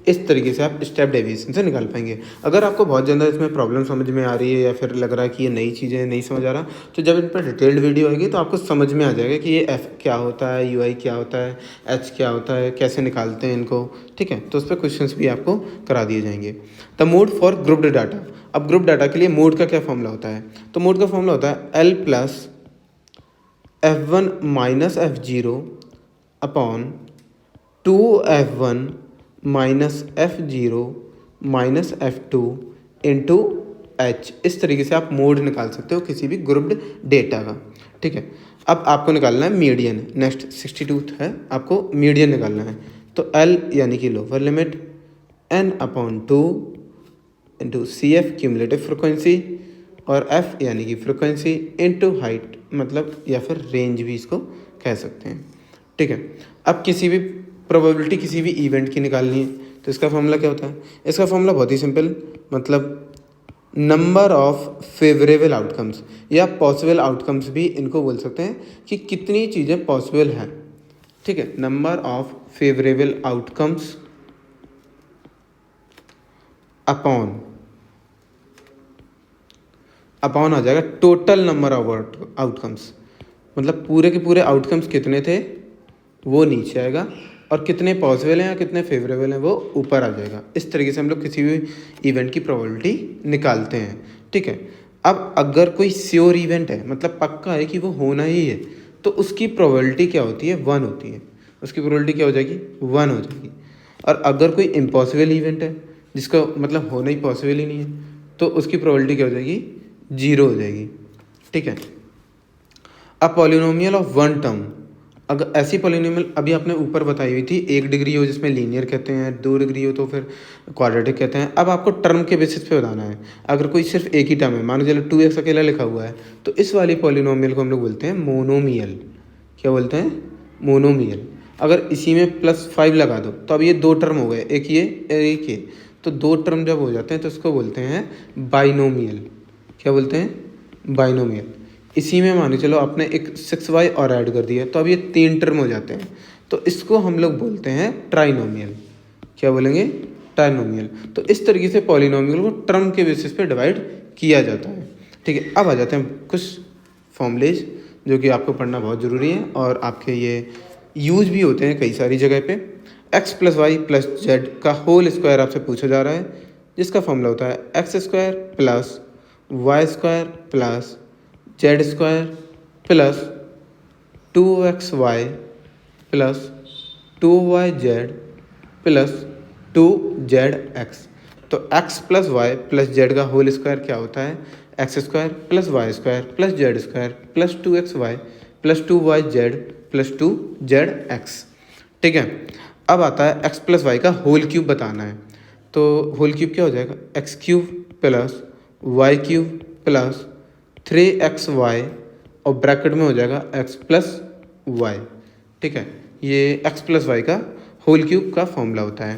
इस तरीके से आप स्टेप डेविएशन से निकाल पाएंगे। अगर आपको बहुत ज़्यादा इसमें प्रॉब्लम समझ में आ रही है या फिर लग रहा है कि ये नई चीज़ें नहीं समझ आ रहा, तो जब इन पर डिटेल्ड वीडियो आएगी तो आपको समझ में आ जाएगा कि ये F क्या होता है, UI क्या होता है, H क्या होता है, कैसे निकालते हैं इनको। ठीक है, तो उस पर क्वेश्चंस भी आपको करा दिए जाएंगे। The mode for grouped data, अब ग्रुप डाटा के लिए मोड का क्या फॉर्मूला होता है, तो मोड का फॉर्मूला होता है L plus F1 minus F0 upon 2F1 minus F0 minus F2 into H। इस तरीके से आप मोड निकाल सकते हो किसी भी ग्रुप्ड डेटा का। ठीक है, अब आपको निकालना है मीडियन। नेक्स्ट 62 है, आपको मीडियन निकालना है, तो L यानी कि lower limit N/2 into CF cumulative frequency और F यानी कि फ्रिक्वेंसी इंटू हाइट, मतलब या फिर रेंज भी इसको कह सकते हैं। ठीक है, अब किसी भी प्रोबेबिलिटी किसी भी इवेंट की निकालनी है, तो इसका फॉर्मूला क्या होता है, इसका फॉर्मूला बहुत ही सिंपल, मतलब नंबर ऑफ फेवरेबल आउटकम्स या पॉसिबल आउटकम्स भी इनको बोल सकते हैं कि कितनी चीज़ें पॉसिबल हैं। ठीक है, number of favourable outcomes upon आ जाएगा टोटल नंबर ऑफ आउटकम्स, मतलब पूरे के पूरे आउटकम्स कितने थे वो नीचे आएगा और कितने पॉसिबल हैं या कितने फेवरेबल हैं वो ऊपर आ जाएगा। इस तरीके से हम लोग किसी भी इवेंट की प्रोबेबिलिटी निकालते हैं, ठीक है। अब अगर कोई श्योर इवेंट है, मतलब पक्का है कि वो होना ही है, तो उसकी प्रोबेबिलिटी क्या होती है, 1 होती है। उसकी प्रोबेबिलिटी क्या हो जाएगी, 1 हो जाएगी। और अगर कोई इम्पॉसिबल इवेंट है जिसका मतलब होना ही पॉसिबल ही नहीं है, तो उसकी प्रोबेबिलिटी क्या हो जाएगी, 0 हो जाएगी, ठीक है। अब पॉलिनोमियल ऑफ 1 टर्म, अगर ऐसी पॉलिनोमियल अभी आपने ऊपर बताई हुई थी, 1 डिग्री हो जिसमें लीनियर कहते हैं, 2 डिग्री हो तो फिर क्वाड्रेटिक कहते हैं। अब आपको टर्म के बेसिस पे बताना है। अगर कोई सिर्फ एक ही टर्म है, मान लो चलो 2x अकेला लिखा हुआ है, तो इस वाली पॉलिनोमियल को हम लोग बोलते हैं मोनोमियल। क्या बोलते हैं, मोनोमियल। अगर इसी में +5 लगा दो तो अब ये 2 टर्म हो गए, एक ये एक ये, तो 2 टर्म जब हो जाते हैं तो इसको बोलते हैं बाइनोमियल। क्या बोलते हैं, बाइनोमियल। इसी में मान के चलो आपने एक 6y और ऐड कर दिया, तो अब ये 3 टर्म हो जाते हैं, तो इसको हम लोग बोलते हैं ट्राइनोमियल। क्या बोलेंगे, ट्राइनोमियल। तो इस तरीके से पॉलिनोमियल को टर्म के बेसिस पे डिवाइड किया जाता है, ठीक है। अब आ जाते हैं कुछ फॉर्मूलेज जो कि आपको पढ़ना बहुत ज़रूरी है और आपके ये यूज भी होते हैं कई सारी जगह पे। x + y + z का होल स्क्वायर आपसे पूछा जा रहा है, जिसका फॉर्मूला होता है x² + y² + z² + 2xy + 2yz + 2zx। तो x + y + z का होल स्क्वायर क्या होता है, x² + y² + z² + 2xy + 2yz + 2zx, ठीक है। अब आता है x + y का होल क्यूब बताना है, तो होल क्यूब क्या हो जाएगा, x³ + y³ + 3xy और ब्रैकेट में हो जाएगा x + y, ठीक है। ये x + y का होल क्यूब का फॉर्मूला होता है।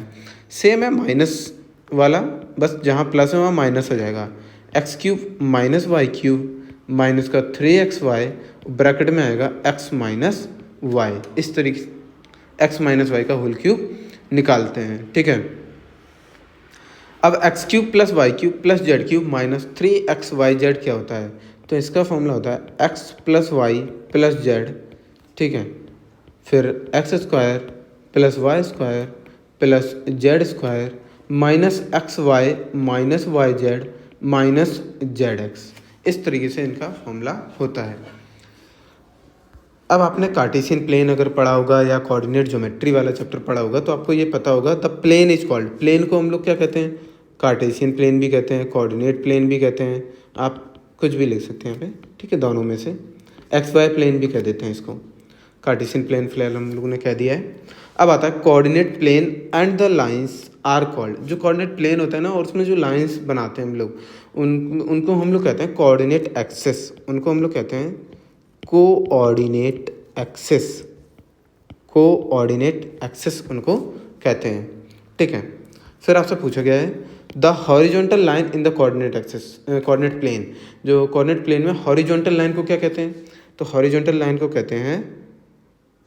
सेम है माइनस वाला, बस जहाँ प्लस है वहाँ माइनस आ जाएगा। x³ - y³ माइनस का 3xy ब्रैकेट में आएगा x - y। इस तरीके से x - y का होल क्यूब निकालते हैं, ठीक है। अब x³ + y³ + z³ - 3xyz क्या होता है, तो इसका फॉर्मूला होता है x + y + z, ठीक है, फिर x² + y² + z² - xy - yz - zx। इस तरीके से इनका फॉर्मूला होता है। अब आपने कार्टेशियन प्लेन अगर पढ़ा होगा या कोऑर्डिनेट ज्योमेट्री वाला चैप्टर पढ़ा होगा तो आपको ये पता होगा, the plane is called, plane को हम लोग क्या कहते हैं, कार्टेशियन प्लेन भी कहते हैं, कोऑर्डिनेट प्लेन भी कहते हैं, आप कुछ भी लिख सकते हैं यहाँ पे, ठीक है, दोनों में से। XY प्लेन भी कह देते हैं इसको, कार्टेशियन प्लेन फिलहाल हम लोगों ने कह दिया है। अब आता है coordinate plane and the lines are called. जो कोऑर्डिनेट प्लेन होता है ना और उसमें जो लाइंस बनाते हैं हम लोग, उनको हम लोग कहते हैं कोऑर्डिनेट एक्सेस। उनको हम लोग कहते हैं कोऑर्डिनेट एक्सेस, कोऑर्डिनेट एक्सेस उनको कहते हैं, ठीक है। फिर आपसे पूछा गया है the horizontal line in the coordinate axis, coordinate plane. जो कोऑर्डिनेट प्लेन में हॉरिजॉन्टल लाइन को क्या कहते हैं, तो हॉरिजॉन्टल लाइन को कहते हैं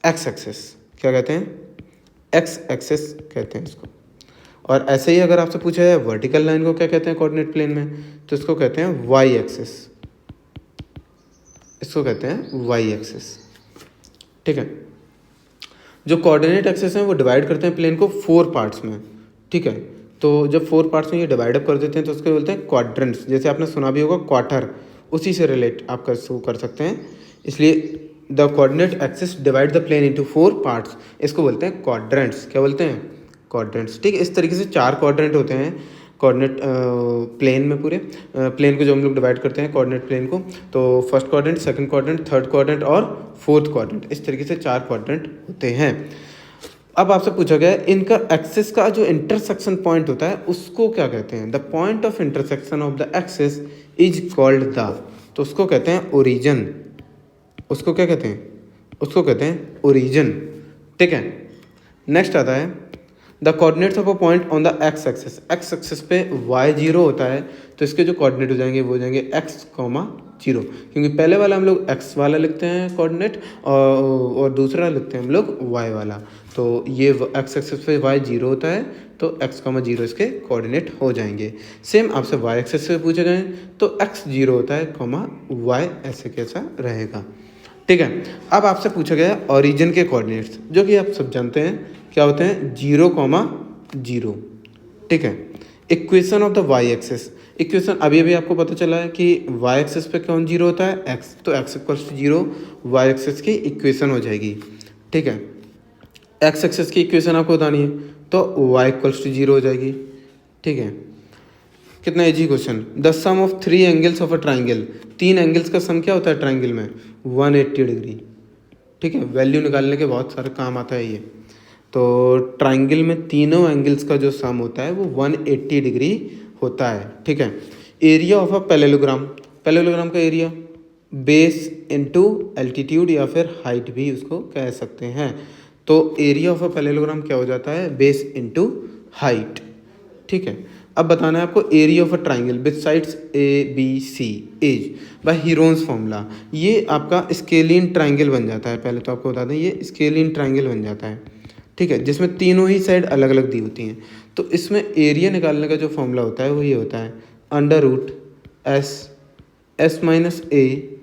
एक्स एक्सेस। क्या कहते हैं, एक्स एक्सेस कहते हैं इसको। और ऐसे ही अगर आपसे पूछा जाए वर्टिकल लाइन को क्या कहते हैं कोऑर्डिनेट प्लेन में, तो इसको कहते हैं वाई एक्सेस, इसको कहते हैं वाई एक्सेस, ठीक है। जो कोऑर्डिनेट एक्सेस हैं वो डिवाइड करते हैं प्लेन को 4 पार्ट्स में, ठीक है। तो जब 4 पार्ट्स में ये डिवाइड अप कर देते हैं तो उसको बोलते हैं क्वाड्रेंट्स। जैसे आपने सुना भी होगा क्वार्टर, उसी से रिलेट आप कर सकते हैं। इसलिए the coordinate axis divide the plane into 4 parts, इसको बोलते हैं क्वाड्रेंट्स। क्या बोलते हैं, क्वाड्रेंट्स, ठीक है। इस तरीके से 4 क्वाड्रेंट होते हैं कोऑर्डिनेट प्लेन में। पूरे प्लेन को जो हम लोग डिवाइड करते हैं कोऑर्डिनेट प्लेन को, तो first quadrant, second quadrant, third quadrant और फोर्थ क्वाड्रेंट, इस तरीके से 4 क्वाड्रेंट होते हैं। अब आपसे पूछा गया है इनका एक्सिस का जो इंटरसेक्शन पॉइंट होता है उसको क्या कहते हैं, the point of intersection of the axis is called the, तो उसको कहते हैं ओरिजिन। उसको क्या कहते हैं, उसको कहते हैं ओरिजिन, ठीक है। नेक्स्ट आता है the coordinates of a point on the x axis. X axis पे y0 होता है तो इसके जो कोऑर्डिनेट हो जाएंगे वो हो जाएंगे x, 0, क्योंकि पहले वाला हम लोग x वाला लिखते हैं कोऑर्डिनेट और दूसरा लिखते हैं हम लोग y वाला। तो ये x एक्सिस पे y0 होता है तो x, 0 इसके कोऑर्डिनेट हो जाएंगे। सेम आपसे y एक्सिस से पूछे गए तो x 0 होता है, y ऐसे कैसा रहेगा, ठीक है। अब आपसे पूछा गया ओरिजिन के कोऑर्डिनेट्स, जो कि आप सब जानते हैं क्या होते हैं 0,0, ठीक है। Equation of the Y axis, equation अभी अभी आपको पता चला है कि वाई एक्सिस पे कौन जीरो होता है, एक्स, तो X equals to zero Y axis की इक्वेशन हो जाएगी, ठीक है। एक्स एक्सिस की इक्वेशन आपको बतानी है तो वाई इक्वल्स टू जीरो हो जाएगी, ठीक है। कितना easy question, the sum of 3 angles of a triangle, 3 angles का सम क्या होता है ट्राइंगल में, 180 डिग्री, ठीक है। वैल्यू निकालने के बहुत सारे काम आता है ये। तो ट्राइंगल में तीनों एंगल्स का जो सम होता है वो 180 डिग्री होता है, ठीक है। Area of a parallelogram, parallelogram का एरिया बेस इनटू एल्टीट्यूड या फिर हाइट भी उसको कह सकते हैं। तो एरिया ऑफ अ पैरेललोग्राम क्या हो जाता है, बेस इनटू हाइट, ठीक है। अब बताना है आपको area of a triangle with sides ABC as by Heron's formula. ये आपका स्केलिन ट्राइंगल बन जाता है, पहले तो आपको बता दें ये स्केलिन ट्राइंगल बन जाता है, ठीक है, जिसमें तीनों ही साइड अलग अलग दी होती हैं। तो इसमें एरिया निकालने का जो फॉर्मूला होता है वो ये होता है अंडर रूट एस माइनस ए,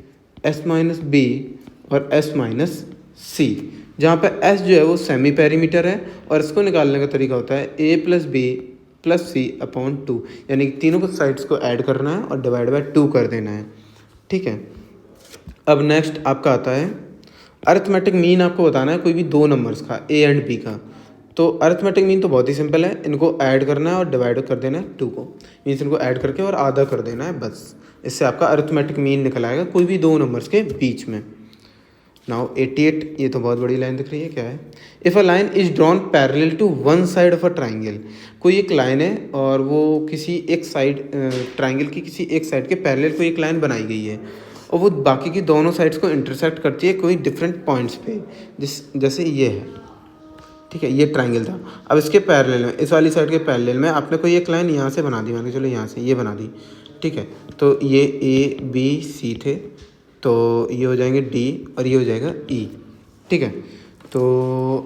एस माइनस बी और एस माइनस सी, जहाँ पे एस जो है वो सेमी पेरीमीटर है और इसको निकालने का तरीका होता है ए प्लस बी प्लस सी अपॉन 2, यानी कि तीनों को साइड्स को ऐड करना है और डिवाइड बाय 2 कर देना है, ठीक है। अब नेक्स्ट आपका आता है अरिथमेटिक मीन, आपको बताना है कोई भी 2 नंबर्स का ए एंड बी का। तो अरिथमेटिक मीन तो बहुत ही सिंपल है, इनको ऐड करना है और डिवाइड कर देना है 2 को, मीन्स इनको ऐड करके और आधा कर देना है बस, इससे आपका अरिथमेटिक मीन निकल आएगा कोई भी 2 नंबर्स के बीच में। नाउ 88, ये तो बहुत बड़ी लाइन दिख रही है, क्या है, if a line is drawn parallel to one side of a triangle, कोई एक लाइन है और वो किसी एक साइड ट्राइंगल की किसी एक साइड के पैरेलल कोई एक लाइन बनाई गई है और वो बाकी की दोनों साइड्स को इंटरसेक्ट करती है कोई डिफरेंट पॉइंट्स पे, जैसे ये है, ठीक है, ये ट्राइंगल था। अब इसके पैरेलल में, इस वाली साइड के पैरेलल में आपने कोई एक लाइन यहाँ से बना दी, मान के चलो यहाँ से ये बना दी, ठीक है। तो ये ABC थे, तो ये हो जाएंगे D और ये हो जाएगा E, ठीक है। तो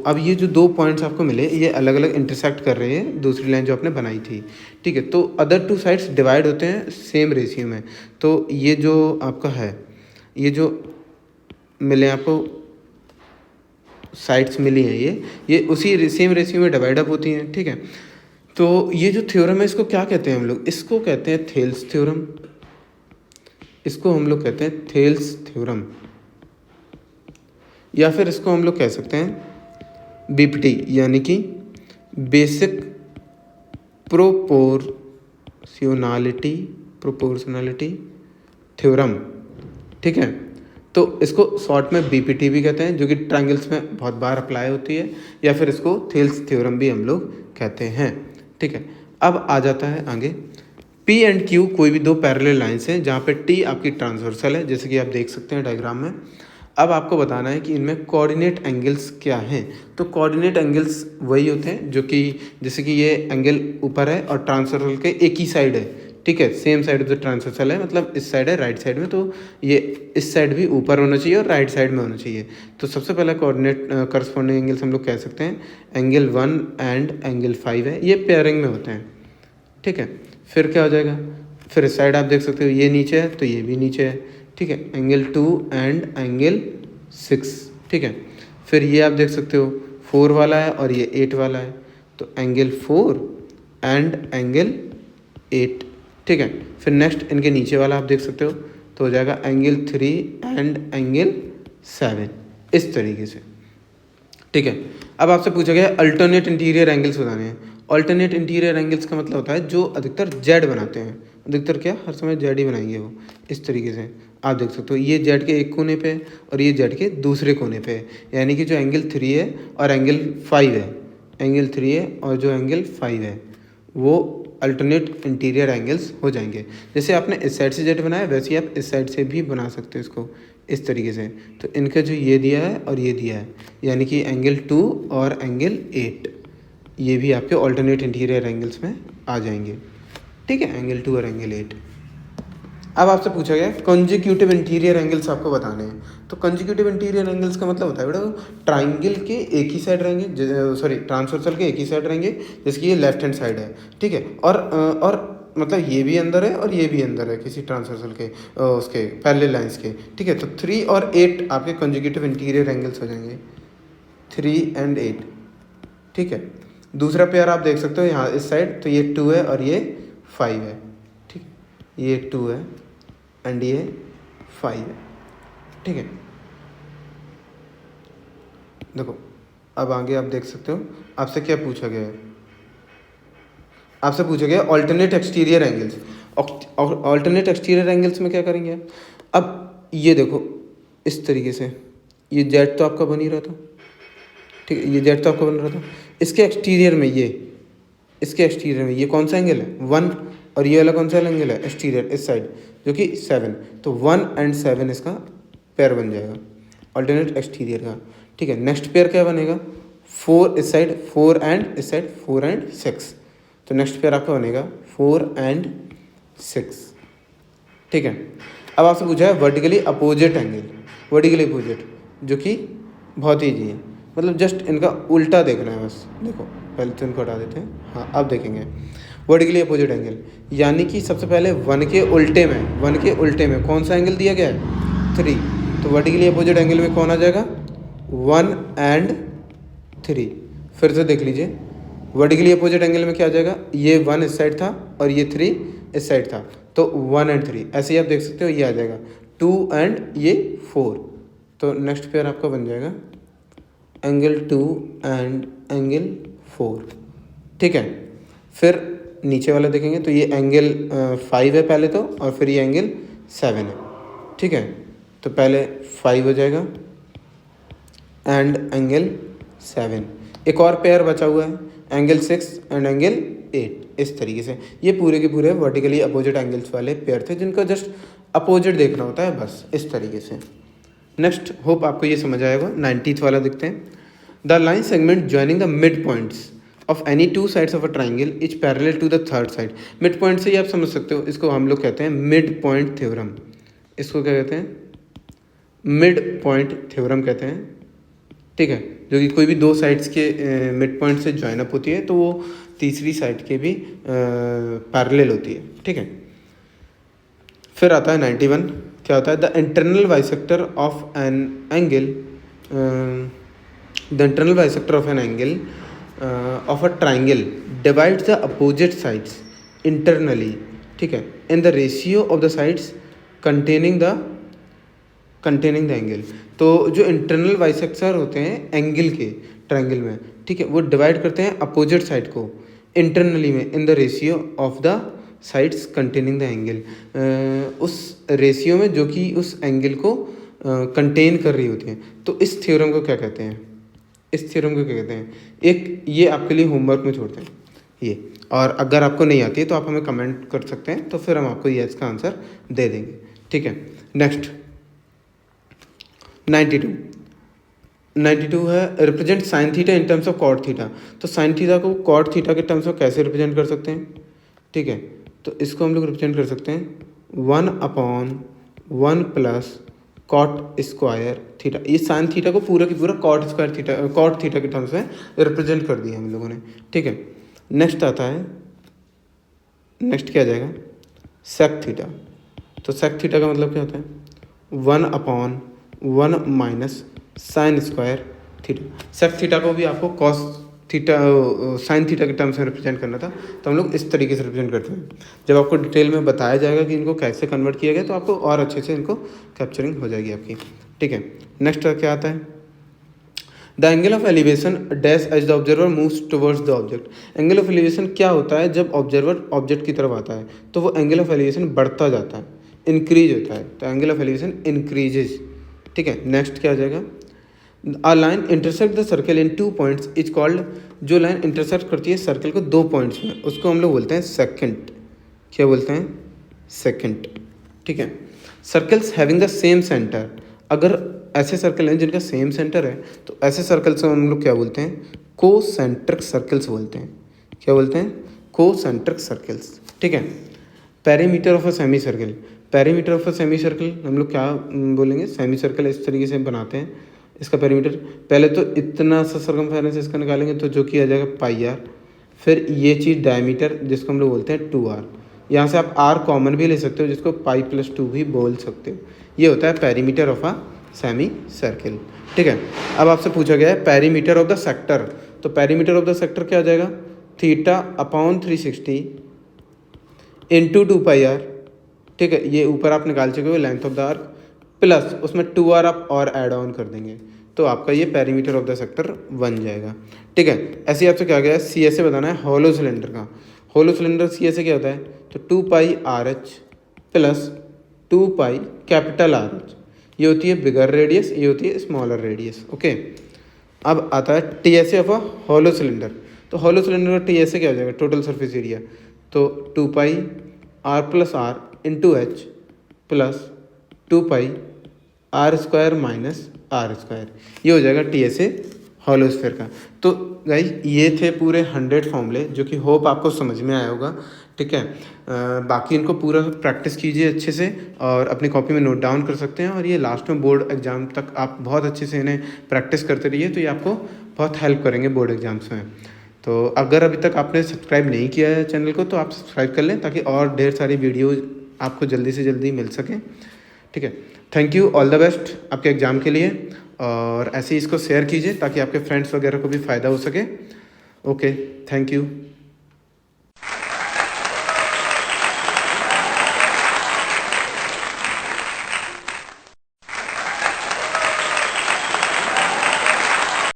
अब ये जो 2 पॉइंट्स आपको मिले ये अलग अलग इंटरसेक्ट कर रहे हैं दूसरी लाइन जो आपने बनाई थी, ठीक है। तो अदर 2 साइड्स डिवाइड होते हैं सेम रेशियो में। तो ये जो आपका है, ये जो मिले आपको साइड्स मिली हैं ये उसी सेम रेशियो में डिवाइड अप होती हैं, ठीक है। तो ये जो थ्योरम है इसको क्या कहते हैं हम लोग, इसको कहते हैं थेल्स थ्योरम, इसको हम लोग कहते हैं थेल्स थ्योरम, या फिर इसको हम लोग कह सकते हैं BPT यानी कि बेसिक प्रोपोर्शनलिटी थ्योरम, ठीक है। तो इसको शॉर्ट में BPT भी कहते हैं, जो कि ट्रायंगल्स में बहुत बार अप्लाई होती है, या फिर इसको थेल्स थ्योरम भी हम लोग कहते हैं, ठीक है। अब आ जाता है आगे P एंड Q, कोई भी 2 पैरेलल लाइन्स हैं जहाँ पे T आपकी ट्रांसवर्सल है, जैसे कि आप देख सकते हैं डायग्राम में। अब आपको बताना है कि इनमें कोऑर्डिनेट एंगल्स क्या हैं। तो कोऑर्डिनेट एंगल्स वही होते हैं जो कि जैसे कि ये एंगल ऊपर है और ट्रांसवर्सल के एक ही साइड है, ठीक है, same side of the transversal है, मतलब इस साइड है राइट साइड में, तो ये इस साइड भी ऊपर होना चाहिए और राइट साइड में होना चाहिए। तो सबसे पहला कोऑर्डिनेट करस्पॉन्डिंग एंगल्स हम लोग कह सकते हैं एंगल 1 एंड एंगल 5 है, ये पेयरिंग में होते हैं, ठीक है। फिर क्या हो जाएगा, फिर इस साइड आप देख सकते हो ये नीचे है तो ये भी नीचे है, ठीक है, एंगल 2 एंड एंगल 6, ठीक है। फिर ये आप देख सकते हो 4 वाला है और ये 8 वाला है, तो एंगल 4 एंड एंगल 8, ठीक है। फिर नेक्स्ट इनके नीचे वाला आप देख सकते हो तो हो जाएगा एंगल 3 एंड एंगल 7, इस तरीके से, ठीक है। अब आपसे पूछा गया अल्टरनेट इंटीरियर एंगल्स बताने हैं। अल्टरनेट इंटीरियर एंगल्स का मतलब होता है जो अधिकतर जेड बनाते हैं, अधिकतर क्या हर समय जेड ही बनाएंगे वो, इस तरीके से आप देख सकते हो ये जेड के एक कोने पे और ये जेड के दूसरे कोने पे है, यानी कि जो एंगल 3 है और एंगल 5 है, एंगल 3 है और जो एंगल 5 है वो अल्टरनेट इंटीरियर एंगल्स हो जाएंगे। जैसे आपने इस साइड से जेड बनाया वैसे ही आप इस साइड से भी बना सकते हो इसको, इस तरीके से। तो इनका जो ये दिया है और ये दिया है, यानी कि एंगल 2 और एंगल 8, ये भी आपके ऑल्टरनेट इंटीरियर एंगल्स में आ जाएंगे, ठीक है, एंगल 2 और एंगल 8। अब आपसे पूछा गया कंजिक्यूटिव इंटीरियर एंगल्स आपको बताने हैं। तो कंजिक्यूटिव इंटीरियर एंगल्स का मतलब होता है बेटा ट्राइंगल के एक ही साइड रहेंगे, सॉरी ट्रांसवर्सल के एक ही साइड रहेंगे, जैसे कि ये लेफ्ट हैंड साइड है, ठीक है, और मतलब ये भी अंदर है और ये भी अंदर है किसी ट्रांसवर्सल के उसके पैरेलल लाइंस के, ठीक है। तो 3 और 8 आपके कंजिक्यूटिव इंटीरियर एंगल्स हो जाएंगे, 3 एंड 8, ठीक है। दूसरा पेयर आप देख सकते हो यहाँ इस साइड, तो ये 2 है और ये 5 है, ठीक है। ये 2 है एंड ये 5 है, ठीक है। देखो अब आगे आप देख सकते हो, आपसे क्या पूछा गया है, आपसे पूछा गया alternate exterior angles. Alternate exterior angles में क्या करेंगे आप, अब ये देखो इस तरीके से, ये जेड तो आपका बन ही रहा था, ठीक है, ये जेड तो आपका बन रहा था, इसके एक्सटीरियर में ये, इसके एक्सटीरियर में ये कौन सा एंगल है 1, और ये वाला कौन सा एंगल है एक्सटीरियर इस साइड जो कि 7, तो 1 एंड 7 इसका पेयर बन जाएगा ऑल्टरनेट एक्सटीरियर का, ठीक है। नेक्स्ट पेयर क्या बनेगा, 4 इस साइड 4 एंड इस साइड 4 एंड 6, तो नेक्स्ट पेयर आपका बनेगा 4 एंड 6, ठीक है। अब आपसे पूछा है vertically opposite angle, vertically opposite जो कि बहुत ईजी है, मतलब जस्ट इनका उल्टा देखना है बस। देखो पहले तो इनको हटा देते हैं, हाँ अब देखेंगे वर्टिकली अपोजिट एंगल, यानी कि सबसे पहले 1 के उल्टे में, 1 के उल्टे में कौन सा एंगल दिया गया है 3, तो वर्टिकली अपोजिट एंगल में कौन आ जाएगा 1 एंड 3। फिर से देख लीजिए वर्टिकली अपोजिट एंगल में क्या आ जाएगा, ये 1 इस साइड था और ये 3 इस साइड था, तो 1 एंड 3 ऐसे ही आप देख सकते हो, ये आ जाएगा 2 एंड ये 4, तो नेक्स्ट पेयर आपका बन जाएगा एंगल 2 एंड एंगल 4, ठीक है। फिर नीचे वाला देखेंगे तो ये एंगल 5 है पहले तो, और फिर ये एंगल 7 है, ठीक है। तो पहले 5 हो जाएगा एंड एंगल 7, एक और पेयर बचा हुआ है एंगल 6 एंड एंगल 8, इस तरीके से। ये पूरे के पूरे वर्टिकली अपोजिट एंगल्स वाले पेयर थे जिनका जस्ट अपोजिट देखना होता है बस, इस तरीके से। नेक्स्ट होप आपको ये समझ आएगा। 90th वाला देखते हैं। The line segment joining the mid points of any 2 sides of a triangle is parallel to the third side. Mid point से ही आप समझ सकते हो, इसको हम लोग कहते हैं मिड पॉइंट थ्योरम। इसको क्या कहते हैं, मिड पॉइंट थ्योरम कहते हैं, ठीक है। जो कि कोई भी 2 साइड्स के मिड पॉइंट से ज्वाइन अप होती है तो वो तीसरी साइड के भी पैरेलल होती है, ठीक है। फिर आता है 91, क्या होता है, the internal bisector of an angle, the internal bisector of an angle of a triangle divides the opposite sides internally, ठीक है, in the ratio of the sides containing the angle. तो जो इंटरनल बाइसेक्टर होते हैं angle के triangle में, ठीक है, वो डिवाइड करते हैं अपोजिट साइड को इंटरनली में in the ratio of the sides containing the angle, उस रेशियो में जो कि उस एंगल को कंटेन कर रही होती है। तो इस थ्योरम को क्या कहते हैं, इस थ्योरम को क्या कहते हैं, एक ये आपके लिए होमवर्क में छोड़ते हैं ये, और अगर आपको नहीं आती है तो आप हमें कमेंट कर सकते हैं, तो फिर हम आपको ये इसका आंसर दे देंगे, ठीक है। नेक्स्ट 92 है represent sine theta in terms of cot theta. तो साइन थीटा को कॉट थीटा के टर्म्स में कैसे रिप्रेजेंट कर सकते हैं, ठीक है। तो इसको हम लोग रिप्रेजेंट कर सकते हैं 1/1 प्लस कॉट स्क्वायर थीटा। ये साइन थीटा को पूरा की पूरा कॉट थीटा के टर्म्स में रिप्रेजेंट कर दिया हम लोगों ने, ठीक है। नेक्स्ट आता है, नेक्स्ट क्या आ जाएगा, सेक थीटा। तो सेक थीटा का मतलब क्या होता है 1/1 minus sine square theta. Sec theta को भी आपको कॉस थीटा साइन थीटा के टर्म्स में रिप्रेजेंट करना था, तो हम लोग इस तरीके से रिप्रेजेंट करते हैं। जब आपको डिटेल में बताया जाएगा कि इनको कैसे कन्वर्ट किया गया तो आपको और अच्छे से इनको कैप्चरिंग हो जाएगी आपकी, ठीक है। नेक्स्ट क्या आता है, the angle of elevation dash as the observer moves towards the object. Angle of elevation क्या होता है, जब ऑब्जर्वर ऑब्जेक्ट की तरफ आता है तो वो एंगल ऑफ एलिवेशन बढ़ता जाता है, इंक्रीज होता है, तो एंगल ऑफ एलिवेशन इंक्रीजेज, ठीक है। नेक्स्ट क्या आ जाएगा, a line intersect the circle in 2 points is called. जो लाइन इंटरसेक्ट करती है सर्कल को 2 पॉइंट्स में, उसको हम लोग बोलते हैं सेकेंड। क्या बोलते हैं, सेकेंड, ठीक है। Circles having the same centre, अगर ऐसे सर्कल हैं जिनका सेम सेंटर है तो ऐसे सर्कल्स को हम लोग क्या बोलते हैं, कोसेंट्रिक सर्कल्स बोलते हैं। क्या बोलते हैं, कोसेंट्रिक सर्कल्स, ठीक है। Perimeter of a semi circle, perimeter of a semi circle हम लोग क्या बोलेंगे, सेमी सर्कल इस तरीके से बनाते हैं। इसका पेरीमीटर पहले तो इतना सा सर्कमफेरेंस इसका निकालेंगे तो जो कि आ जाएगा पाई आर, फिर ये चीज़ डायमीटर जिसको हम लोग बोलते हैं 2r। यहाँ से आप r कॉमन भी ले सकते हो जिसको पाई प्लस 2 भी बोल सकते हो। ये होता है perimeter of a semi circle, ठीक है। अब आपसे पूछा गया है पेरीमीटर ऑफ द सेक्टर, तो पेरीमीटर ऑफ द सेक्टर क्या आ जाएगा, थीटा अपॉन 360 इंटू 2πr, ठीक है, ये ऊपर आप निकाल चुके हो length of the arc, plus उसमें 2r आप और ऐड ऑन कर देंगे तो आपका ये पेरीमीटर ऑफ द सेक्टर बन जाएगा। ठीक है, ऐसे ही आपसे क्या गया, सी एस ए बताना है हॉलो सिलेंडर का। Hollow cylinder C S A क्या होता है, तो 2πRh प्लस 2π कैपिटल RH, ये होती है बिगर रेडियस, ये होती है स्मॉलर रेडियस। ओके, अब आता है T S A of a hollow cylinder. तो हॉलो सिलेंडर का टी एस ए क्या हो जाएगा, टोटल सरफेस एरिया, तो 2πr plus R into H plus 2πr² minus r², ये हो जाएगा T S A hollow sphere का। तो गाइस ये थे पूरे 100 फॉर्मूले जो कि होप आपको समझ में आया होगा। ठीक है, बाकी इनको पूरा प्रैक्टिस कीजिए अच्छे से और अपनी कॉपी में नोट डाउन कर सकते हैं, और ये लास्ट में बोर्ड एग्जाम तक आप बहुत अच्छे से इन्हें प्रैक्टिस करते रहिए तो ये आपको बहुत हेल्प करेंगे बोर्ड एग्जाम्स में। तो अगर अभी तक आपने सब्सक्राइब नहीं किया है चैनल को तो आप सब्सक्राइब कर लें ताकि और ढेर सारी वीडियो आपको जल्दी से जल्दी मिल सकें। ठीक है, thank you, all the best आपके एग्ज़ाम के लिए, और ऐसे ही इसको शेयर कीजिए ताकि आपके फ्रेंड्स वगैरह को भी फ़ायदा हो सके। Okay, thank you.